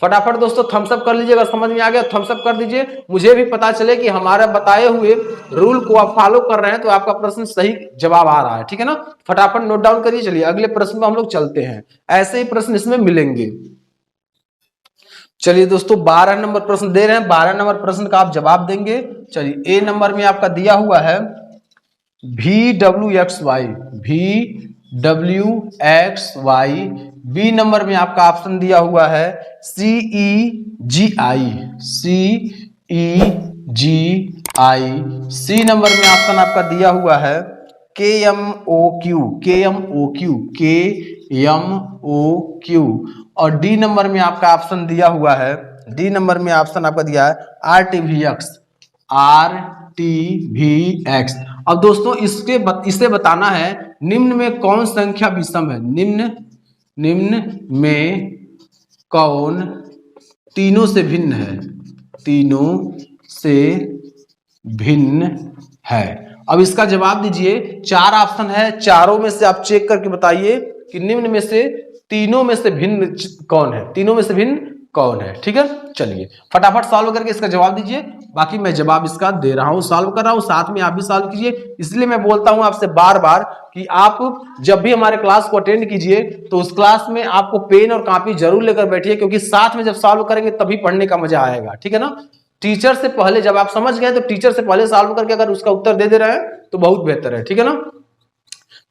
फटाफट दोस्तों थम्स अप कर लीजिए, अगर समझ में आ गया थम्स अप कर दीजिए, मुझे भी पता चले कि हमारे बताए हुए रूल को आप फॉलो कर रहे हैं, तो आपका प्रश्न सही जवाब आ रहा है। ठीक है ना, फटाफट नोट डाउन करिए। चलिए अगले प्रश्न में हम लोग चलते हैं, ऐसे ही प्रश्न इसमें मिलेंगे। चलिए दोस्तों 12 नंबर प्रश्न दे रहे हैं, 12 नंबर प्रश्न का आप जवाब देंगे। चलिए ए नंबर में आपका दिया हुआ है VWXY, VWXY। बी नंबर में आपका ऑप्शन दिया हुआ है CEGI, CEGI। सी नंबर में ऑप्शन आपका दिया हुआ है KMOQ, KMOQ, KMOQ। और डी नंबर में आपका ऑप्शन दिया हुआ है, डी नंबर में ऑप्शन आपका दिया है RTVX, RTVX। अब दोस्तों इसे बताना है निम्न में कौन संख्या विषम है, निम्न में कौन तीनों से भिन्न है, तीनों से भिन्न है। अब इसका जवाब दीजिए। 4 ऑप्शन है, चारों में से आप चेक करके बताइए कि निम्न में से तीनों में से भिन्न कौन है, तीनों में से भिन्न कौन है। ठीक है, चलिए फटाफट सॉल्व करके इसका जवाब दीजिए। बाकी मैं जवाब इसका दे रहा हूं, सॉल्व कर रहा हूं, साथ में आप भी सॉल्व कीजिए। इसलिए मैं बोलता हूं आपसे बार बार कि आप जब भी हमारे क्लास को अटेंड कीजिए तो उस क्लास में आपको पेन और कॉपी जरूर लेकर बैठिए, क्योंकि साथ में जब सॉल्व करेंगे तभी पढ़ने का मजा आएगा। ठीक है ना, टीचर से पहले जब आप समझ गए तो टीचर से पहले सॉल्व करके अगर उसका उत्तर दे रहे हैं तो बहुत बेहतर है। ठीक है ना,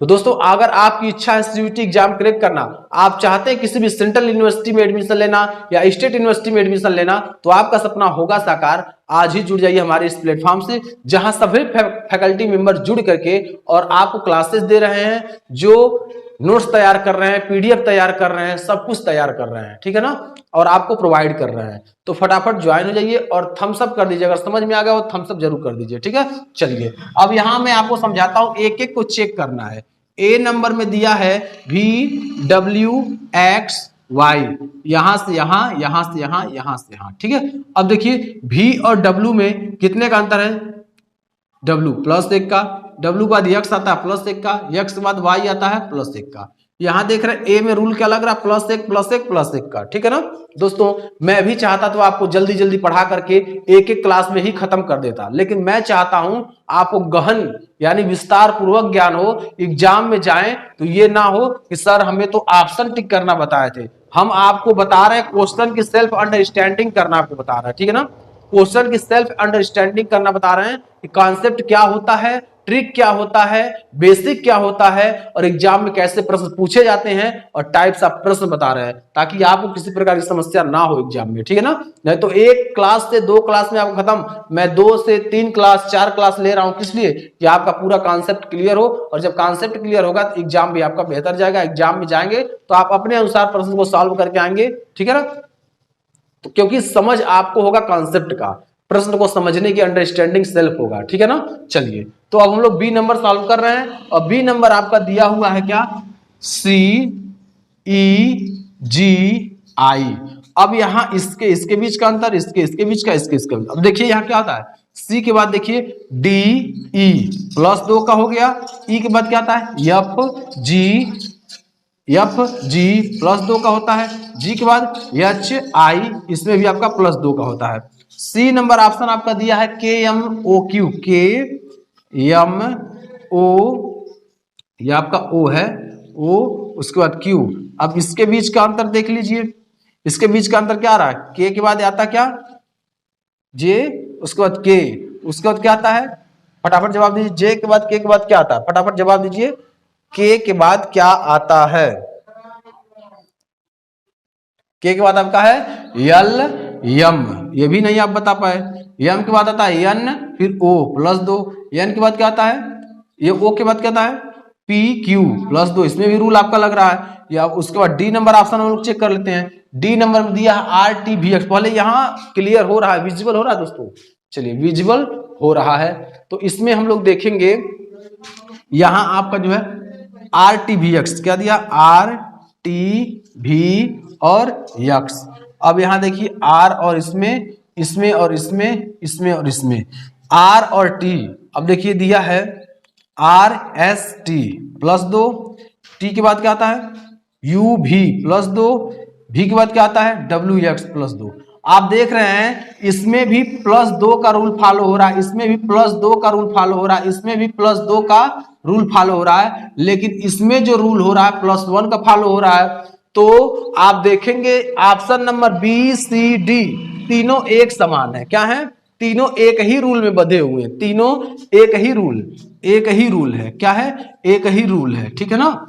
तो दोस्तों अगर आपकी इच्छा है सीयूईटी एग्जाम क्रैक करना, आप चाहते हैं किसी भी सेंट्रल यूनिवर्सिटी में एडमिशन लेना या स्टेट यूनिवर्सिटी में एडमिशन लेना, तो आपका सपना होगा साकार। आज ही जुड़ जाइए हमारे इस प्लेटफॉर्म से, जहां सभी फैकल्टी मेंबर जुड़ करके और आपको क्लासेस दे रहे हैं, जो नोट्स तैयार कर रहे हैं, पीडीएफ तैयार कर रहे हैं, सब कुछ तैयार कर रहे हैं। ठीक है ना, और आपको प्रोवाइड कर रहे हैं। तो फटाफट ज्वाइन हो जाइए और थम्स अप कर दीजिए, अगर समझ में आ गया वो थम्स अप जरूर कर दीजिए। ठीक है, चलिए अब यहां मैं आपको समझाता हूं, एक एक को चेक करना है। ए नंबर में दिया है VWXY, यहां से यहां, यहां से यहां, यहां से यहां। ठीक है, अब देखिए V और W में कितने का अंतर है? W +1 का, W बाद X आता है +1 का, X के बाद Y आता है +1 का। यहां देख रहे हैं ए में रूल क्या लग रहा है? +1 +1 +1 का। ठीक है ना दोस्तों, मैं भी चाहता तो आपको जल्दी जल्दी पढ़ा करके एक एक क्लास में ही खत्म कर देता, लेकिन मैं चाहता हूं आपको गहन यानी विस्तार पूर्वक ज्ञान हो। एग्जाम में जाएं तो ये ना हो कि सर हमें तो ऑप्शन टिक करना बताए थे, हम आपको बता रहे हैं क्वेश्चन की सेल्फ अंडरस्टैंडिंग करना आपको बता रहे हैं। ठीक है ना, क्वेश्चन की सेल्फ अंडरस्टैंडिंग करना बता रहे हैं कि कॉन्सेप्ट क्या होता है, ट्रिक क्या होता है, बेसिक क्या होता है, और एग्जाम में कैसे प्रश्न पूछे जाते हैं और टाइप्स ऑफ प्रश्न बता रहे हैं, ताकि आपको किसी प्रकार की समस्या ना हो एग्जाम में। ठीक है ना, नहीं तो एक क्लास से 2 क्लास में आपको खत्म, मैं 2 से 3 क्लास 4 क्लास ले रहा हूं, किस लिए? कि आपका पूरा कॉन्सेप्ट क्लियर हो, और जब कॉन्सेप्ट क्लियर होगा तो एग्जाम भी आपका बेहतर जाएगा। एग्जाम में जाएंगे तो आप अपने अनुसार प्रश्न को सॉल्व करके आएंगे। ठीक है ना, तो क्योंकि समझ आपको होगा कॉन्सेप्ट का, प्रश्न को समझने की अंडरस्टैंडिंग सेल्फ होगा। ठीक है ना, चलिए तो अब हम लोग बी नंबर सॉल्व कर रहे हैं, और बी नंबर आपका दिया हुआ है क्या? CEGI। अब यहां इसके बीच का अंतर, इसके बीच का, इसके अब देखिए यहां क्या होता है, सी के बाद देखिए DE +2 का हो गया, ई के बाद क्या आता है? FG +2 का होता है, जी के बाद HI, इसमें भी आपका +2 का होता है। सी नंबर ऑप्शन आपका दिया है KMOQ, ये आपका O है, O उसके बाद Q। अब इसके बीच का अंतर देख लीजिए, इसके बीच का अंतर क्या आ रहा है? K के बाद आता क्या? J, उसके बाद K, उसके बाद क्या आता है? फटाफट जवाब दीजिए। J के बाद K के बाद क्या आता है? फटाफट जवाब दीजिए। K के बाद क्या आता है? K के बाद आपका है LM, ये भी नहीं आप बता पाए। M के बाद आता है N, फिर O +2, N के बाद क्या आता है? ये O के बाद क्या आता है? PQ +2, इसमें भी रूल आपका लग रहा है। या उसके बाद डी नंबर ऑप्शन हम लोग चेक कर लेते हैं। डी नंबर में दिया है RTVX, पहले यहां क्लियर हो रहा है, विजिबल हो रहा है दोस्तों? चलिए विजिबल हो रहा है, तो इसमें हम लोग देखेंगे यहां आपका जो है RTVX क्या दिया? RTV और यक्स। अब यहां देखिए R और इसमें, इसमें और इसमें, इसमें और इसमें, R और T। अब देखिए दिया है RST +2, T के बाद क्या आता है? UV +2, V के बाद क्या आता है? WX +2। आप देख रहे हैं इसमें भी +2 का रूल फॉलो हो रहा है, इसमें भी +2 का रूल फॉलो हो रहा है, इसमें भी +2 का रूल फॉलो हो रहा है, लेकिन इसमें जो रूल हो रहा है +1 का फॉलो हो रहा है। तो आप देखेंगे ऑप्शन नंबर BCD तीनों एक समान है। क्या है? तीनों एक ही रूल में बंधे हुए हैं, तीनों एक ही रूल है। क्या है? एक ही रूल है। ठीक है ना,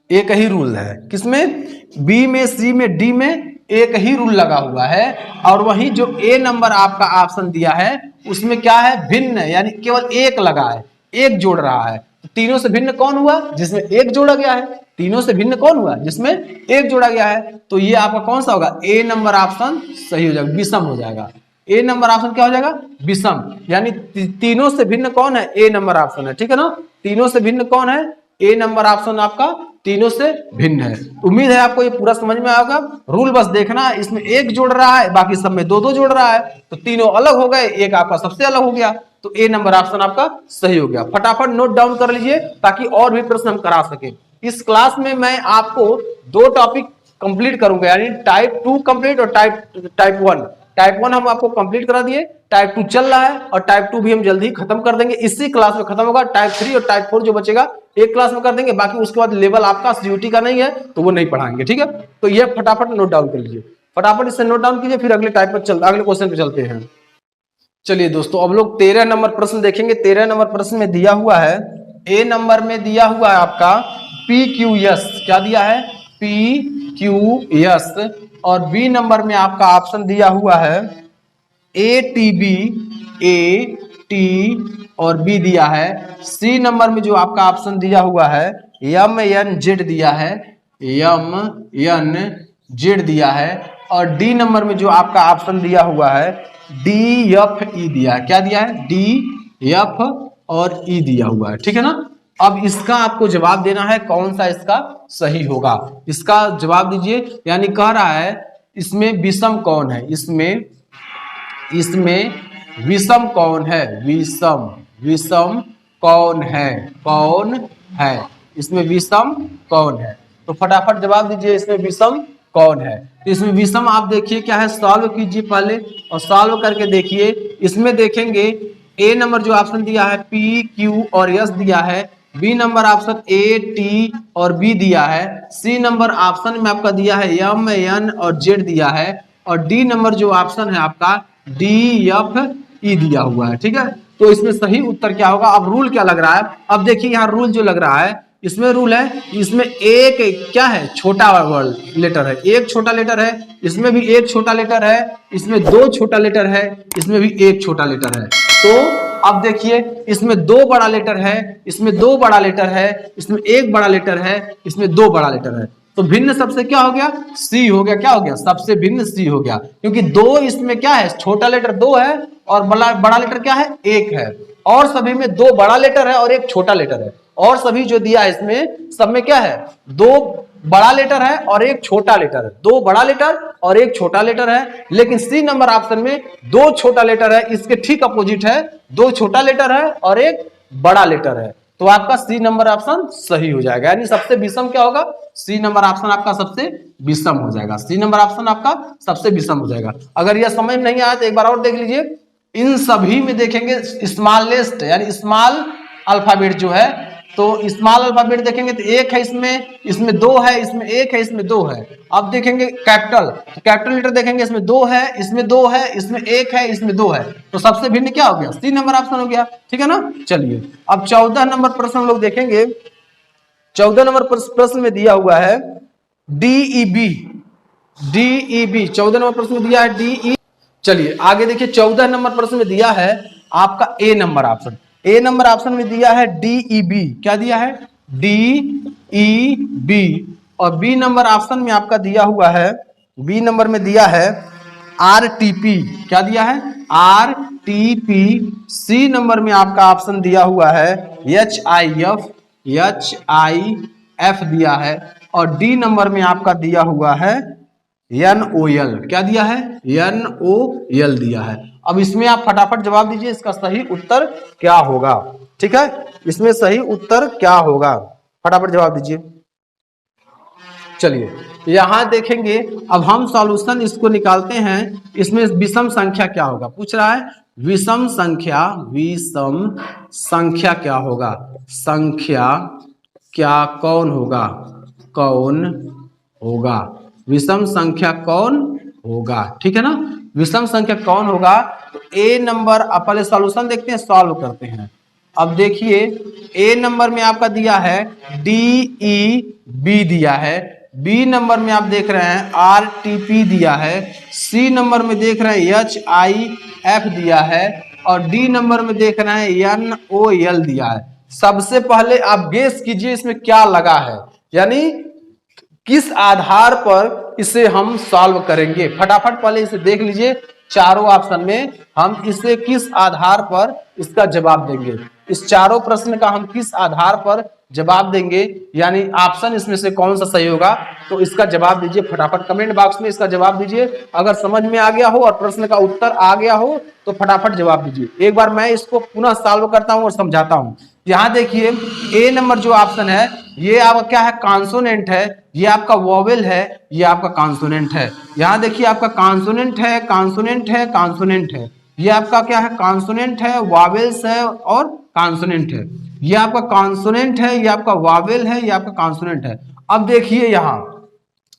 एक ही रूल है। किसमें? बी में, सी में, डी में एक ही रूल लगा हुआ है। और वही जो ए नंबर आपका ऑप्शन दिया है उसमें क्या है? भिन्न, यानी केवल एक लगा है, एक जोड़ रहा है। तो तीनों से भिन्न कौन हुआ? जिसमें एक जोड़ा गया है। तीनों से भिन्न कौन हुआ? जिसमें एक जोड़ा गया है। तो ये आपका कौन सा होगा? ए नंबर ऑप्शन सही हो जाएगा, विषम हो जाएगा। ए नंबर ऑप्शन क्या हो जाएगा? विषम, यानी तीनों से भिन्न कौन है? ए नंबर ऑप्शन है। ठीक है ना, तीनों से भिन्न कौन है? ए नंबर ऑप्शन आपका तीनों से भिन्न है। उम्मीद है आपको ये पूरा समझ में आएगा। रूल बस देखना है, इसमें एक जोड़ रहा है, बाकी सब में दो दो जोड़ रहा है, तो तीनों अलग हो गए, एक आपका सबसे अलग हो गया, तो ए नंबर ऑप्शन आपका सही हो गया। फटाफट नोट डाउन कर लीजिए ताकि और भी प्रश्न हम करा सके। इस क्लास में मैं आपको दो टॉपिक कंप्लीट करूंगा, यानी टाइप 2 कंप्लीट और टाइप 1। टाइप 1 हम आपको कंप्लीट करा दिए, टाइप 2 चल रहा है और टाइप 2 भी हम जल्दी ही खत्म कर देंगे, इसी क्लास में खत्म होगा। टाइप 3 और टाइप 4 जो बचेगा एक क्लास में कर देंगे, बाकी उसके बाद लेवल आपका सीयूटी का नहीं है तो वो नहीं पढ़ाएंगे, ठीक है। तो ये फटाफट नोट डाउन कर लीजिए, फटाफट इसे नोट डाउन कीजिए, फिर अगले क्वेश्चन पे चलते हैं। चलिए दोस्तों, अब लोग 13 नंबर प्रश्न देखेंगे। 13 नंबर प्रश्न में दिया हुआ है, ए नंबर में दिया हुआ है आपका PQS, क्या दिया है PQS, और बी नंबर में आपका ऑप्शन दिया हुआ है ATB, AT और बी दिया है। सी नंबर में जो आपका ऑप्शन दिया हुआ है MNZ दिया है, MNZ दिया है, और डी नंबर में जो आपका ऑप्शन दिया हुआ है DFE दिया है। क्या दिया है DF और E दिया हुआ है, ठीक है ना। अब इसका आपको जवाब देना है कौन सा इसका सही होगा, इसका जवाब दीजिए। यानी कह रहा है इसमें विषम कौन है, इसमें विषम कौन है, विषम कौन है, इसमें विषम कौन है, तो फटाफट जवाब दीजिए इसमें विषम कौन है। तो इसमें विषम आप देखिए क्या है, सॉल्व कीजिए पहले और सॉल्व करके देखिए। इसमें देखेंगे ए नंबर जो ऑप्शन दिया है PQ और S दिया है, बी नंबर ऑप्शन AT और B दिया है, सी नंबर ऑप्शन में आपका दिया है MN और Z दिया है, और डी नंबर जो ऑप्शन है आपका DFE दिया हुआ है, ठीक है। तो इसमें सही उत्तर क्या होगा। अब रूल क्या लग रहा है, अब देखिए यहाँ रूल जो लग रहा है, इसमें रूल है, इसमें एक क्या है छोटा लेटर है, एक छोटा लेटर है, इसमें भी एक छोटा लेटर है, इसमें दो छोटा लेटर है, इसमें भी एक छोटा लेटर है। तो अब देखिए इसमें दो बड़ा लेटर है, इसमें दो बड़ा लेटर है, इसमें एक बड़ा लेटर है, इसमें दो बड़ा लेटर है, तो भिन्न सबसे क्या हो गया सी हो गया। क्या हो गया, सबसे भिन्न सी हो गया, क्योंकि दो इसमें क्या है, छोटा लेटर दो है और बड़ा लेटर क्या है एक है, और सभी में दो बड़ा लेटर है और एक छोटा लेटर है, और सभी जो दिया है इसमें सब में क्या है, दो बड़ा लेटर है और एक छोटा लेटर है, दो बड़ा लेटर और एक छोटा लेटर है। लेकिन सी नंबर ऑप्शन में दो छोटा लेटर है, इसके ठीक अपोजिट है, दो छोटा लेटर है और एक बड़ा लेटर है, तो आपका सी नंबर ऑप्शन सही हो जाएगा। यानी सबसे विषम क्या होगा, सी नंबर ऑप्शन आपका सबसे विषम हो जाएगा, सी नंबर ऑप्शन आपका सबसे विषम हो जाएगा। अगर यह समझ नहीं आया तो एक बार और देख लीजिए। इन सभी में देखेंगे स्मॉलेस्ट यानी स्मॉल अल्फाबेट जो है, तो स्मॉल अल्फाबेट देखेंगे तो एक है, इसमें दो है, इसमें एक है, इसमें दो है। अब देखेंगे कैपिटल, तो कैपिटल लेटर देखेंगे, इसमें दो है, इसमें दो है, इसमें एक है, इसमें दो है, तो सबसे भिन्न क्या हो गया, सी नंबर ऑप्शन हो गया, ठीक है ना। चलिए अब 14 नंबर प्रश्न हम लोग देखेंगे। 14 नंबर प्रश्न में दिया हुआ है DEB, 14 नंबर प्रश्न में दिया है DE। चलिए आगे देखिए, 14 नंबर प्रश्न में दिया है आपका ए नंबर ऑप्शन, ए नंबर ऑप्शन में दिया है DEB, क्या दिया है DEB, और बी नंबर ऑप्शन में आपका दिया हुआ है, बी नंबर में दिया है RTP, क्या दिया है RTP, सी नंबर में आपका ऑप्शन दिया हुआ है HIF दिया है, और डी नंबर में आपका दिया हुआ है NOL, क्या दिया है NOL दिया है। अब इसमें आप फटाफट जवाब दीजिए इसका सही उत्तर क्या होगा, ठीक है, इसमें सही उत्तर क्या होगा, फटाफट जवाब दीजिए। चलिए यहां देखेंगे, अब हम सॉल्यूशन इसको निकालते हैं। इसमें विषम संख्या क्या होगा पूछ रहा है, विषम संख्या क्या होगा, संख्या क्या कौन होगा, विषम संख्या कौन होगा, ठीक है ना। विषम संख्या कौन होगा, तो ए नंबर, आप पहले सॉल्यूशन देखते हैं, सॉल्व करते हैं। अब देखिए ए नंबर में आपका दिया है DEB दिया है, बी नंबर में आप देख रहे हैं RTP दिया है, सी नंबर में देख रहे हैं HIF दिया है, और डी नंबर में देख रहे हैं NOL दिया है। सबसे पहले आप गेस कीजिए इसमें क्या लगा है, यानी किस आधार पर इसे हम सॉल्व करेंगे। फटाफट पहले इसे देख लीजिए, चारों ऑप्शन में हम इसे किस आधार पर इसका जवाब देंगे। इस चारों प्रश्न का हम किस आधार पर जवाब देंगे, यानी ऑप्शन इसमें से कौन सा सही होगा, तो इसका जवाब दीजिए फटाफट कमेंट बॉक्स में, इसका जवाब दीजिए। अगर समझ में आ गया हो और प्रश्न का उत्तर आ गया हो तो फटाफट जवाब दीजिए। एक बार मैं इसको पुनः सॉल्व करता हूं और समझाता हूं। यहाँ देखिए ए नंबर जो ऑप्शन है ये आपका क्या है, कॉन्सोनेंट है, ये आपका वोवेल है, ये आपका कॉन्सोनेंट है। यहाँ देखिए आपका कॉन्सोनेंट है, कॉन्सोनेंट है, कॉन्सोनेंट है, ये आपका क्या है, कॉन्सोनेंट है, वावेल्स है और कॉन्सोनेंट है। ये आपका कॉन्सोनेंट है, ये आपका वावेल है, ये आपका कॉन्सोनेंट है। अब देखिए यहाँ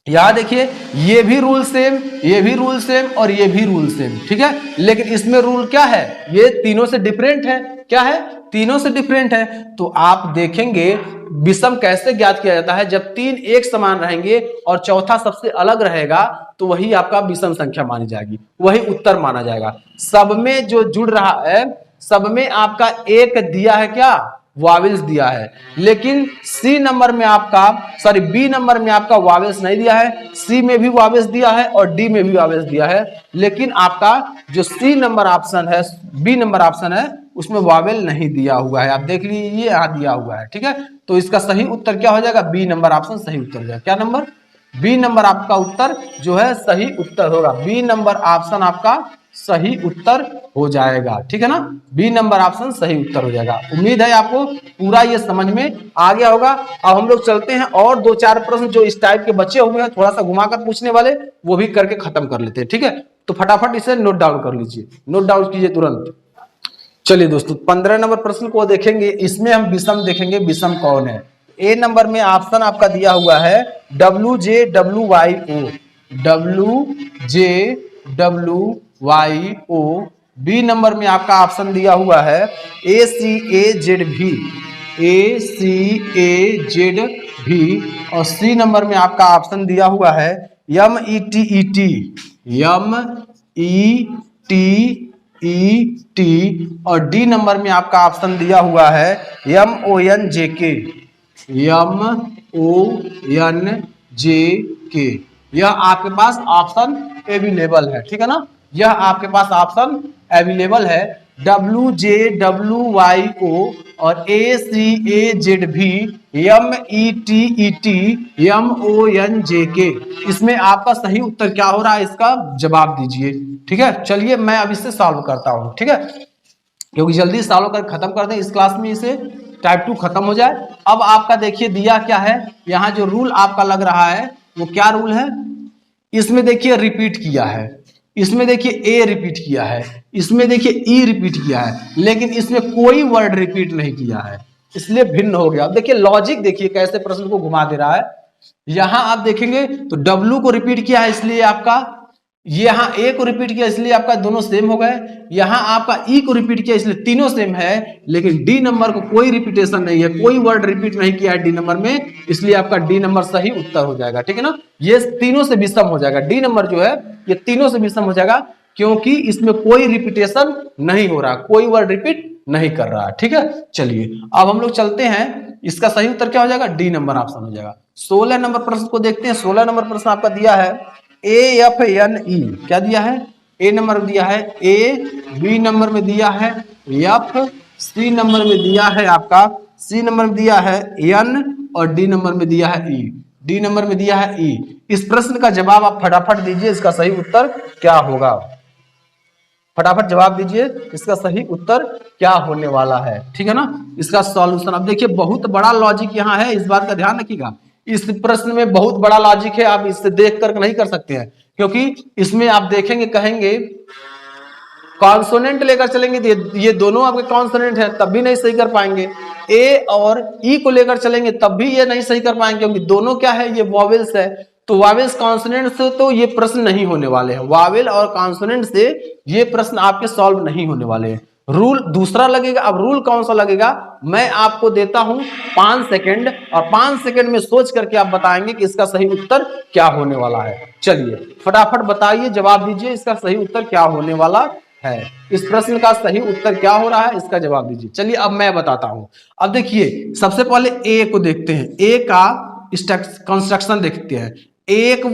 देखिए ये भी रूल सेम, ये भी रूल सेम और ये भी रूल सेम, ठीक है। लेकिन इसमें रूल क्या है, ये तीनों से डिफरेंट है। क्या है, तीनों से डिफरेंट है। तो आप देखेंगे विषम कैसे ज्ञात किया जाता है, जब तीन एक समान रहेंगे और चौथा सबसे अलग रहेगा तो वही आपका विषम संख्या मानी जाएगी, वही उत्तर माना जाएगा। सब में जो जुड़ रहा है, सब में आपका एक दिया है क्या, वावेल्स दिया है, लेकिन सी नंबर में आपका बी नंबर में आपका वावेल्स नहीं दिया है। सी में भी वावेल्स दिया है और डी में भी वावेल्स दिया है, लेकिन आपका जो सी नंबर ऑप्शन है, बी नंबर ऑप्शन है, उसमें वावेल नहीं दिया हुआ है। आप देख लीजिए यहाँ दिया हुआ है, ठीक है। तो इसका सही उत्तर क्या हो जाएगा, बी नंबर ऑप्शन सही उत्तर हो जाएगा। क्या नंबर, बी नंबर आपका उत्तर जो है सही उत्तर होगा। बी नंबर ऑप्शन आपका सही उत्तर हो जाएगा, ठीक है ना। बी नंबर ऑप्शन सही उत्तर हो जाएगा। उम्मीद है आपको पूरा ये समझ में आ गया होगा। अब हम लोग चलते हैं और दो चार प्रश्न जो इस टाइप के बचे हुए हैं, थोड़ा सा घुमाकर पूछने वाले, वो भी करके खत्म कर लेते हैं, ठीक है। तो फटाफट इसे नोट डाउन कर लीजिए, नोट डाउन कीजिए तुरंत। चलिए दोस्तों 15 नंबर प्रश्न को देखेंगे। इसमें हम विषम देखेंगे, विषम कौन है। ए नंबर में ऑप्शन आपका दिया हुआ है WJWYO, WJWYO। बी नंबर में आपका ऑप्शन दिया हुआ है ACAZV, ACAZV। और सी नंबर में आपका ऑप्शन दिया हुआ है METET, METET। और डी नंबर में आपका ऑप्शन दिया हुआ है MONJK, MONJK। यह आपके पास ऑप्शन अवेलेबल है, ठीक है ना। यह आपके पास ऑप्शन अवेलेबल है, WJWYO और ACAZV, METET, MONJK। इसमें आपका सही उत्तर क्या हो रहा है, इसका जवाब दीजिए, ठीक है। चलिए मैं अब इसे सॉल्व करता हूं, ठीक है, क्योंकि जल्दी सॉल्व कर खत्म कर दें इस क्लास में, इसे टाइप 2 खत्म हो जाए। अब आपका देखिए दिया क्या है, यहाँ जो रूल आपका लग रहा है वो क्या रूल है, इसमें देखिए रिपीट किया है, इसमें देखिए ए रिपीट किया है, इसमें देखिए ई रिपीट किया है, लेकिन इसमें कोई वर्ड रिपीट नहीं किया है, इसलिए भिन्न हो गया। देखिए लॉजिक देखिए कैसे प्रश्न को घुमा दे रहा है। यहां आप देखेंगे तो डब्ल्यू को रिपीट किया है, इसलिए आपका यहाँ ए को रिपीट किया, इसलिए आपका दोनों सेम हो गए। यहाँ आपका ई को रिपीट किया, इसलिए तीनों सेम है। लेकिन डी नंबर को कोई रिपीटेशन नहीं है, कोई वर्ड रिपीट नहीं किया है डी नंबर में, इसलिए आपका डी नंबर सही उत्तर हो जाएगा, ठीक है ना। ये तीनों से विषम हो जाएगा, डी नंबर जो है ये तीनों से विषम हो जाएगा, क्योंकि इसमें कोई रिपीटेशन नहीं हो रहा, कोई वर्ड रिपीट नहीं कर रहा, ठीक है। चलिए अब हम लोग चलते हैं, इसका सही उत्तर क्या हो जाएगा, डी नंबर ऑप्शन हो जाएगा। 16 नंबर प्रश्न को देखते हैं। 16 नंबर प्रश्न आपका दिया है AFNE, क्या दिया है, ए नंबर में दिया है ए, बी नंबर में दिया है एफ, सी नंबर में दिया है आपका, सी नंबर में दिया है एन और डी नंबर में दिया है ई, डी नंबर में दिया है ई। इस प्रश्न का जवाब आप फटाफट दीजिए, इसका सही उत्तर क्या होगा, फटाफट जवाब दीजिए, इसका सही उत्तर क्या होने वाला है, ठीक है ना। इसका सॉल्यूशन अब देखिए, बहुत बड़ा लॉजिक यहाँ है, इस बात का ध्यान रखिएगा। इस प्रश्न में बहुत बड़ा लॉजिक है, आप इससे देख कर नहीं कर सकते हैं, क्योंकि इसमें आप देखेंगे कहेंगे कॉन्सोनेंट लेकर चलेंगे तो ये दोनों आपके कॉन्सोनेंट है, तब भी नहीं सही कर पाएंगे। ए और ई को लेकर चलेंगे तब भी ये नहीं सही कर पाएंगे, क्योंकि दोनों क्या है, ये वॉवेल्स है। तो वावेल्स कॉन्सोनेंट से तो ये प्रश्न नहीं होने वाले हैं, वावेल और कॉन्सोनेंट से ये प्रश्न आपके सॉल्व नहीं होने वाले हैं। रूल दूसरा लगेगा। अब रूल कौन सा लगेगा, मैं आपको देता हूं 5 सेकंड, और 5 सेकंड में सोच करके आप बताएंगे कि इसका सही उत्तर क्या होने वाला है। चलिए फटाफट बताइए, जवाब दीजिए, इसका सही उत्तर क्या होने वाला है, इस प्रश्न का सही उत्तर क्या हो रहा है, इसका जवाब दीजिए। चलिए अब मैं बताता हूं। अब देखिए सबसे पहले ए को देखते हैं, ए का कंस्ट्रक्शन देखते हैं। एक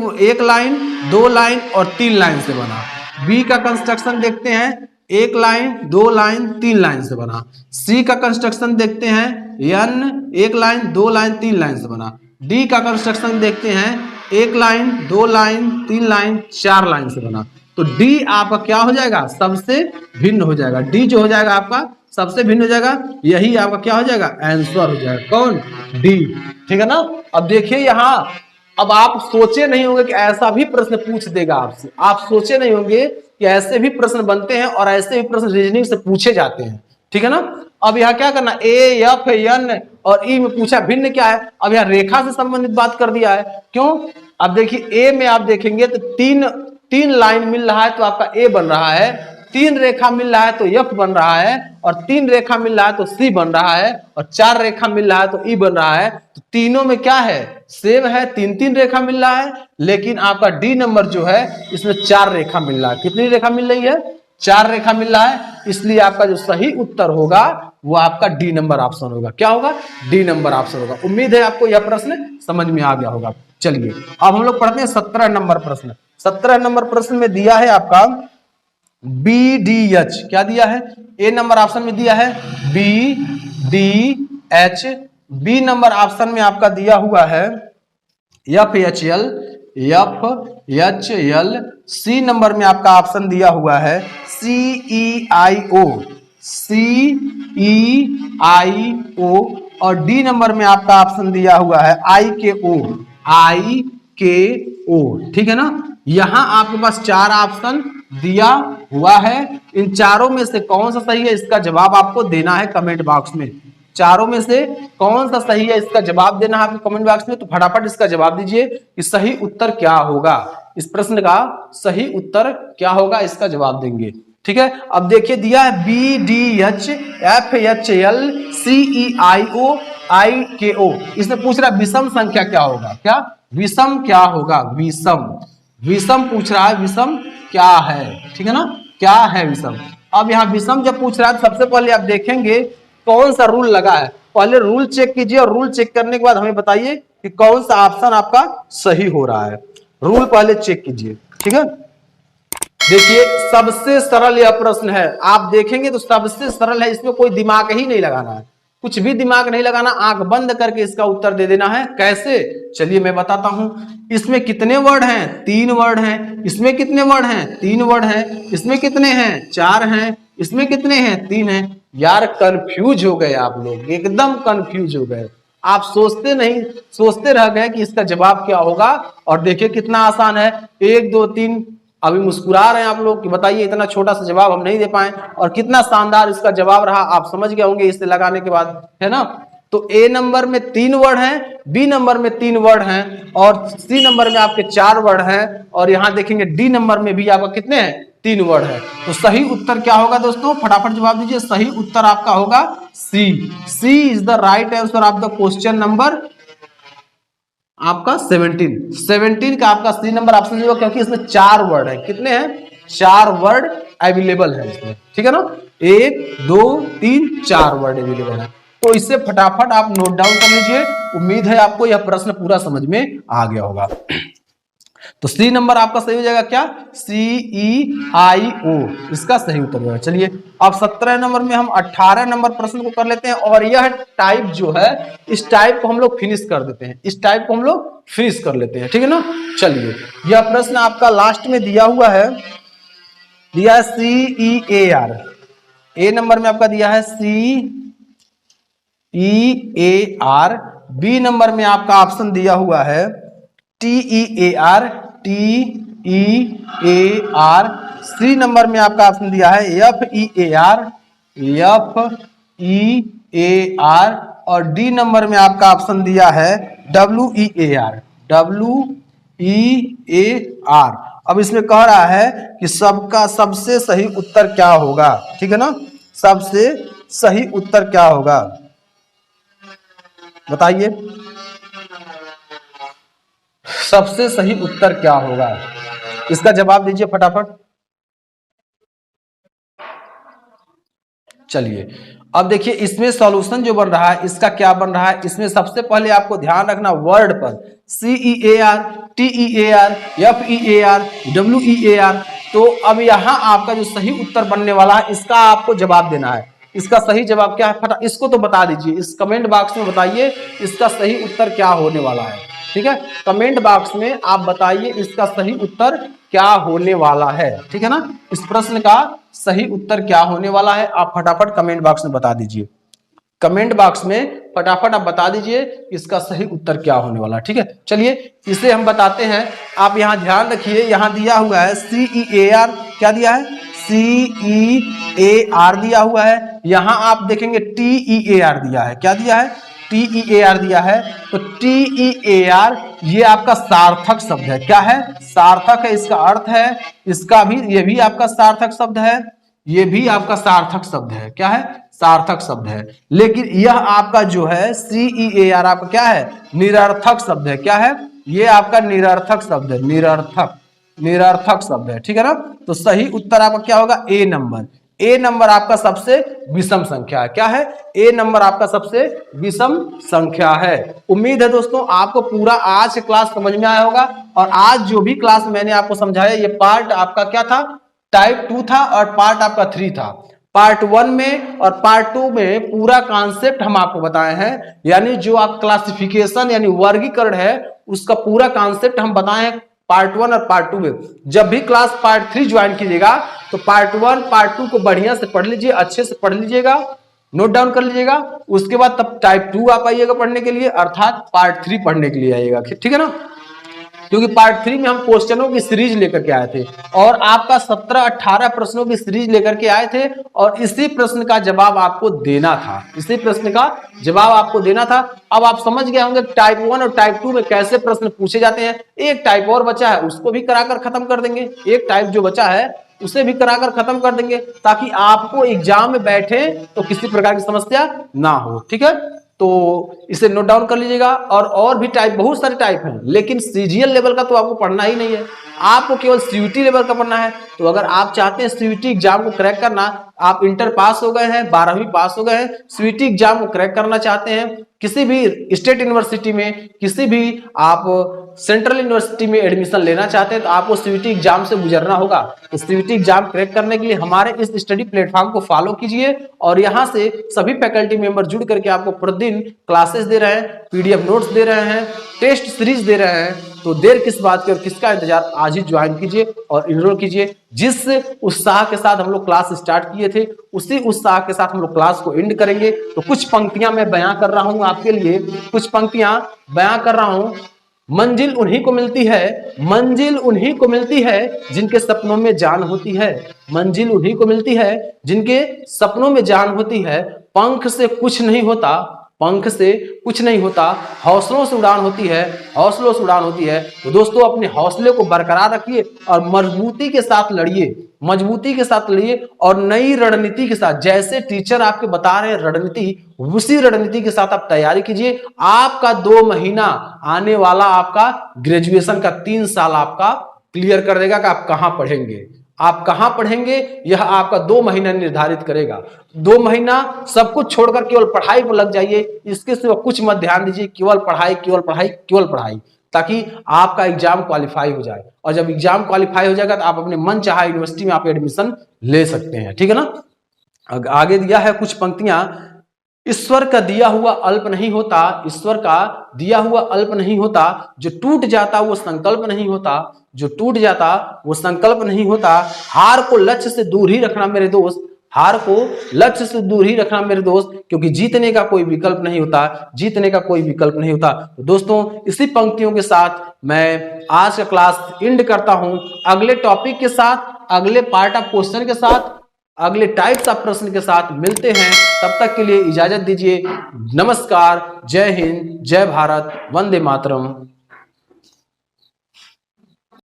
लाइन, 2 लाइन और 3 लाइन से बना। बी का कंस्ट्रक्शन देखते हैं, एक लाइन, दो लाइन, तीन लाइन से बना। सी का कंस्ट्रक्शन देखते हैं, एन एक लाइन, दो लाइन, तीन लाइन से बना। डी का कंस्ट्रक्शन देखते हैं, एक लाइन, दो लाइन, तीन लाइन, चार लाइन से बना। तो डी आपका क्या हो जाएगा, सबसे भिन्न हो जाएगा। डी जो हो जाएगा आपका सबसे भिन्न हो जाएगा, यही आपका क्या हो जाएगा, आंसर हो जाएगा। कौन, डी। ठीक है ना। अब देखिए यहां, अब आप सोचे नहीं होंगे कि ऐसा भी प्रश्न पूछ देगा आपसे। आप सोचे नहीं होंगे कि ऐसे भी प्रश्न बनते हैं और ऐसे भी प्रश्न रीजनिंग से पूछे जाते हैं। ठीक है ना। अब यहाँ क्या करना, ए, एफ, एन और ई में पूछा भिन्न क्या है। अब यहाँ रेखा से संबंधित बात कर दिया है। क्यों, अब देखिए ए में आप देखेंगे तो तीन लाइन मिल रहा है तो आपका ए बन रहा है, तीन रेखा मिल रहा है तो एफ बन रहा है, और तीन रेखा मिल रहा है तो सी बन रहा है, और चार रेखा मिल रहा है तो ई बन रहा है। तो तीनों में क्या है, सेम है, तीन तीन रेखा मिल रहा है। लेकिन आपका डी नंबर जो है इसमें चार रेखा मिल रहा है। कितनी रेखा मिल रही है, चार रेखा मिल रहा है। इसलिए आपका जो सही उत्तर होगा वो आपका डी नंबर ऑप्शन होगा। क्या होगा, डी नंबर ऑप्शन होगा। उम्मीद है आपको यह प्रश्न समझ में आ गया होगा। चलिए अब हम लोग पढ़ते हैं 17 नंबर प्रश्न। 17 नंबर प्रश्न में दिया है आपका बी डी एच। क्या दिया है, ए नंबर ऑप्शन में दिया है B D H. B number option में आपका दिया हुआ है F H L, F H L. C number में आपका ऑप्शन दिया हुआ है C E I O, C E I ओ। और डी नंबर में आपका ऑप्शन दिया हुआ है आई के ओ, आई के ओ। ठीक है ना। यहां आपके पास चार ऑप्शन दिया हुआ है। इन चारों में से कौन सा सही है, इसका जवाब आपको देना है कमेंट बॉक्स में। चारों में से कौन सा सही है, इसका जवाब देना है आपको कमेंट बॉक्स में। तो फटाफट इसका जवाब दीजिए कि सही उत्तर क्या होगा। इस प्रश्न का सही उत्तर क्या होगा, इसका जवाब देंगे। ठीक है। अब देखिए दिया है B D H, F H L, C E I O, I K O. इसमें पूछ रहा है विषम संख्या क्या होगा। क्या, विषम क्या होगा, विषम। विषम पूछ रहा है, विषम क्या है। ठीक है ना, क्या है विषम। अब यहाँ विषम जब पूछ रहा है सबसे पहले आप देखेंगे कौन सा रूल लगा है। पहले रूल चेक कीजिए और रूल चेक करने के बाद हमें बताइए कि कौन सा ऑप्शन आपका सही हो रहा है। रूल पहले चेक कीजिए। ठीक है। देखिए सबसे सरल यह प्रश्न है, आप देखेंगे तो सबसे सरल है, इसमें कोई दिमाग ही नहीं लगाना है, कुछ भी दिमाग नहीं लगाना, आंख बंद करके इसका उत्तर दे देना है। कैसे, चलिए मैं बताता हूं। इसमें कितने वर्ड हैं, तीन वर्ड हैं। इसमें कितने वर्ड हैं, तीन वर्ड हैं। इसमें कितने हैं, चार हैं। इसमें कितने हैं, तीन हैं। यार कंफ्यूज हो गए आप लोग, एकदम कंफ्यूज हो गए। आप सोचते रह गए कि इसका जवाब क्या होगा। और देखिए कितना आसान है, एक दो तीन। अभी मुस्कुरा रहे हैं आप लोग कि बताइए इतना छोटा सा जवाब हम नहीं दे पाए, और कितना शानदार इसका जवाब रहा, आप समझ गए होंगे इसे लगाने के बाद, है ना। तो ए नंबर में तीन वर्ड हैं, बी नंबर में तीन वर्ड हैं, और सी नंबर में आपके चार वर्ड हैं, और यहां देखेंगे डी नंबर में भी आपका कितने हैं, तीन वर्ड है। तो सही उत्तर क्या होगा दोस्तों, फटाफट जवाब दीजिए। सही उत्तर आपका होगा C. C is the right answer of the question number आपका 17 का आपका सी नंबर ऑप्शन होगा, क्योंकि इसमें चार वर्ड है। कितने हैं, चार वर्ड अवेलेबल है इसमें। ठीक है ना, एक दो तीन चार वर्ड अवेलेबल है। तो इसे फटाफट आप नोट डाउन कर लीजिए। उम्मीद है आपको यह प्रश्न पूरा समझ में आ गया होगा। तो सी नंबर आपका सही हो जाएगा क्या, सी ई आई ओ, इसका सही उत्तर होगा। चलिए अब 17 नंबर में हम 18 नंबर प्रश्न को कर लेते हैं, और यह टाइप जो है इस टाइप को हम लोग फिनिश कर देते हैं, इस टाइप को हम लोग फिनिश कर लेते हैं। ठीक है ना। चलिए यह प्रश्न आपका लास्ट में दिया हुआ है, दिया है C E A are. A number में आपका दिया है C E A R. B number में आपका ऑप्शन दिया हुआ है T E A R, T E A R. C number में आपका ऑप्शन दिया है F E A R, F E A R. और डी नंबर में आपका ऑप्शन दिया है W E A R, W E A R. अब इसमें कह रहा है कि सबका सबसे सही उत्तर क्या होगा। ठीक है ना, सबसे सही उत्तर क्या होगा बताइए, सबसे सही उत्तर क्या होगा, इसका जवाब दीजिए फटाफट। चलिए अब देखिए इसमें सॉल्यूशन जो बन रहा है इसका क्या बन रहा है, इसमें सबसे पहले आपको ध्यान रखना वर्ड पर CEAR, TEAR, FEAR, WEAR। तो अब यहाँ आपका जो सही उत्तर बनने वाला है इसका आपको जवाब देना है। इसका सही जवाब क्या है, फटा इसको तो बता दीजिए, इस कमेंट बॉक्स में बताइए इसका सही उत्तर क्या होने वाला है। ठीक है, कमेंट बॉक्स में आप बताइए इसका सही उत्तर क्या होने वाला है। ठीक है ना, इस प्रश्न का सही उत्तर क्या होने वाला है आप फटाफट कमेंट बॉक्स में बता दीजिए। कमेंट बॉक्स में फटाफट आप बता दीजिए इसका सही उत्तर क्या होने वाला है। ठीक है, चलिए इसे हम बताते हैं। आप यहाँ ध्यान रखिए, यहाँ दिया हुआ है CEAR, क्या दिया है, CEAR दिया हुआ है। यहाँ आप देखेंगे TEAR दिया है, क्या दिया है, TEAR दिया है। तो TEAR ये आपका सार्थक शब्द है, क्या है, सार्थक है, इसका अर्थ है, इसका भी, ये भी आपका सार्थक शब्द है, ये भी आपका सार्थक शब्द है, क्या है, सार्थक शब्द है। लेकिन यह आपका जो है CEAR आपका क्या है, निरर्थक शब्द है, क्या है, ये आपका निरर्थक शब्द है, निरर्थक शब्द है। ठीक है ना, तो सही उत्तर आपका क्या होगा, ए नंबर। ए नंबर आपका सबसे विषम संख्या है, क्या है, ए नंबर आपका सबसे विषम संख्या है। उम्मीद है दोस्तों आपको पूरा आज की क्लास समझ में आया होगा। और आज जो भी क्लास मैंने आपको समझाया ये पार्ट आपका क्या था, टाइप 2 था और पार्ट आपका 3 था। पार्ट 1 में और पार्ट 2 में पूरा कॉन्सेप्ट हम आपको बताए हैं, यानी जो आप क्लासिफिकेशन यानी वर्गीकरण है उसका पूरा कॉन्सेप्ट हम बताए हैं पार्ट 1 और पार्ट 2 में। जब भी क्लास पार्ट 3 ज्वाइन कीजिएगा तो पार्ट 1 पार्ट 2 को बढ़िया से पढ़ लीजिए, अच्छे से पढ़ लीजिएगा, नोट डाउन कर लीजिएगा। उसके बाद तब टाइप 2 आप आइएगा पढ़ने के लिए, अर्थात पार्ट 3 पढ़ने के लिए आइएगा। ठीक है ना, क्योंकि पार्ट 3 में हम क्वेश्चनों की सीरीज लेकर के आए थे और आपका 17-18 प्रश्नों की सीरीज लेकर के आए थे और इसी प्रश्न का जवाब आपको देना था, इसी प्रश्न का जवाब आपको देना था। अब आप समझ गए होंगे टाइप 1 और टाइप 2 में कैसे प्रश्न पूछे जाते हैं। एक टाइप और बचा है, उसको भी कराकर खत्म कर देंगे, एक टाइप जो बचा है उसे भी कराकर खत्म कर देंगे, ताकि आपको एग्जाम में बैठे तो किसी प्रकार की समस्या ना हो। ठीक है, तो इसे नोट डाउन कर लीजिएगा। और भी टाइप, बहुत सारे टाइप हैं, लेकिन CGL लेवल का तो आपको पढ़ना ही नहीं है, आपको केवल CUT लेवल का पढ़ना है। तो अगर आप चाहते हैं CUT एग्जाम को क्रैक करना, आप इंटर पास हो गए हैं, 12वीं पास हो गए हैं, CUT एग्जाम को क्रैक करना चाहते हैं, किसी भी स्टेट यूनिवर्सिटी में, किसी भी आप सेंट्रल यूनिवर्सिटी में एडमिशन लेना चाहते हैं तो आपको CUT एग्जाम से गुजरना होगा। तो CUT एग्जाम क्रैक करने के लिए हमारे इस स्टडी प्लेटफॉर्म को फॉलो कीजिए और यहाँ से सभी फैकल्टी मेंबर जुड़ करके आपको प्रतिदिन क्लासेस दे रहे हैं, PDF नोट्स दे रहे हैं, टेस्ट सीरीज दे रहे हैं। तो देर किस बात की और किसका इंतजार, आज ही ज्वाइन कीजिए और इनरोल कीजिए। जिस उत्साह के साथ हम लोग क्लास स्टार्ट किए थे उसी उत्साह के साथ हम लोग क्लास को एंड करेंगे। तो कुछ पंक्तियां मैं बयां कर रहा हूं आपके लिए, कुछ पंक्तियां बयां कर रहा हूं। मंजिल उन्हीं को मिलती है, मंजिल उन्हीं को मिलती है जिनके सपनों में जान होती है, मंजिल उन्हीं को मिलती है जिनके सपनों में जान होती है। पंख से कुछ नहीं होता, पंख से कुछ नहीं होता, हौसलों से उड़ान होती है, हौसलों से उड़ान होती है। तो दोस्तों अपने हौसले को बरकरार रखिए और मजबूती के साथ लड़िए, मजबूती के साथ लड़िए और नई रणनीति के साथ, जैसे टीचर आपके बता रहे हैं रणनीति, उसी रणनीति के साथ आप तैयारी कीजिए। आपका 2 महीना आने वाला आपका ग्रेजुएशन का 3 साल आपका क्लियर कर देगा कि आप कहां पढ़ेंगे, आप कहां पढ़ेंगे यह आपका 2 महीना निर्धारित करेगा। 2 महीना सब कुछ छोड़कर केवल पढ़ाई पर लग जाइए, इसके सिवा कुछ मत ध्यान दीजिए, केवल पढ़ाई, केवल पढ़ाई, केवल पढ़ाई, ताकि आपका एग्जाम क्वालिफाई हो जाए। और जब एग्जाम क्वालिफाई हो जाएगा तो आप अपने मन चाहा यूनिवर्सिटी में आप एडमिशन ले सकते हैं। ठीक है ना, आगे दिया है कुछ पंक्तियां। ईश्वर का दिया हुआ अल्प नहीं होता, ईश्वर का दिया हुआ अल्प नहीं होता, जो टूट जाता वो संकल्प नहीं होता, जो टूट जाता वो संकल्प नहीं होता। हार को लक्ष्य से दूर ही रखना मेरे दोस्त, हार को लक्ष्य से दूर ही रखना मेरे दोस्त, क्योंकि जीतने का कोई विकल्प नहीं होता, जीतने का कोई विकल्प नहीं होता। तो दोस्तों इसी पंक्तियों के साथ मैं आज का क्लास एंड करता हूं। अगले टॉपिक के साथ, अगले पार्ट ऑफ क्वेश्चन के साथ, अगले टाइप्स ऑफ प्रश्न के साथ मिलते हैं। तब तक के लिए इजाजत दीजिए। नमस्कार, जय हिंद, जय भारत, वंदे मातरम।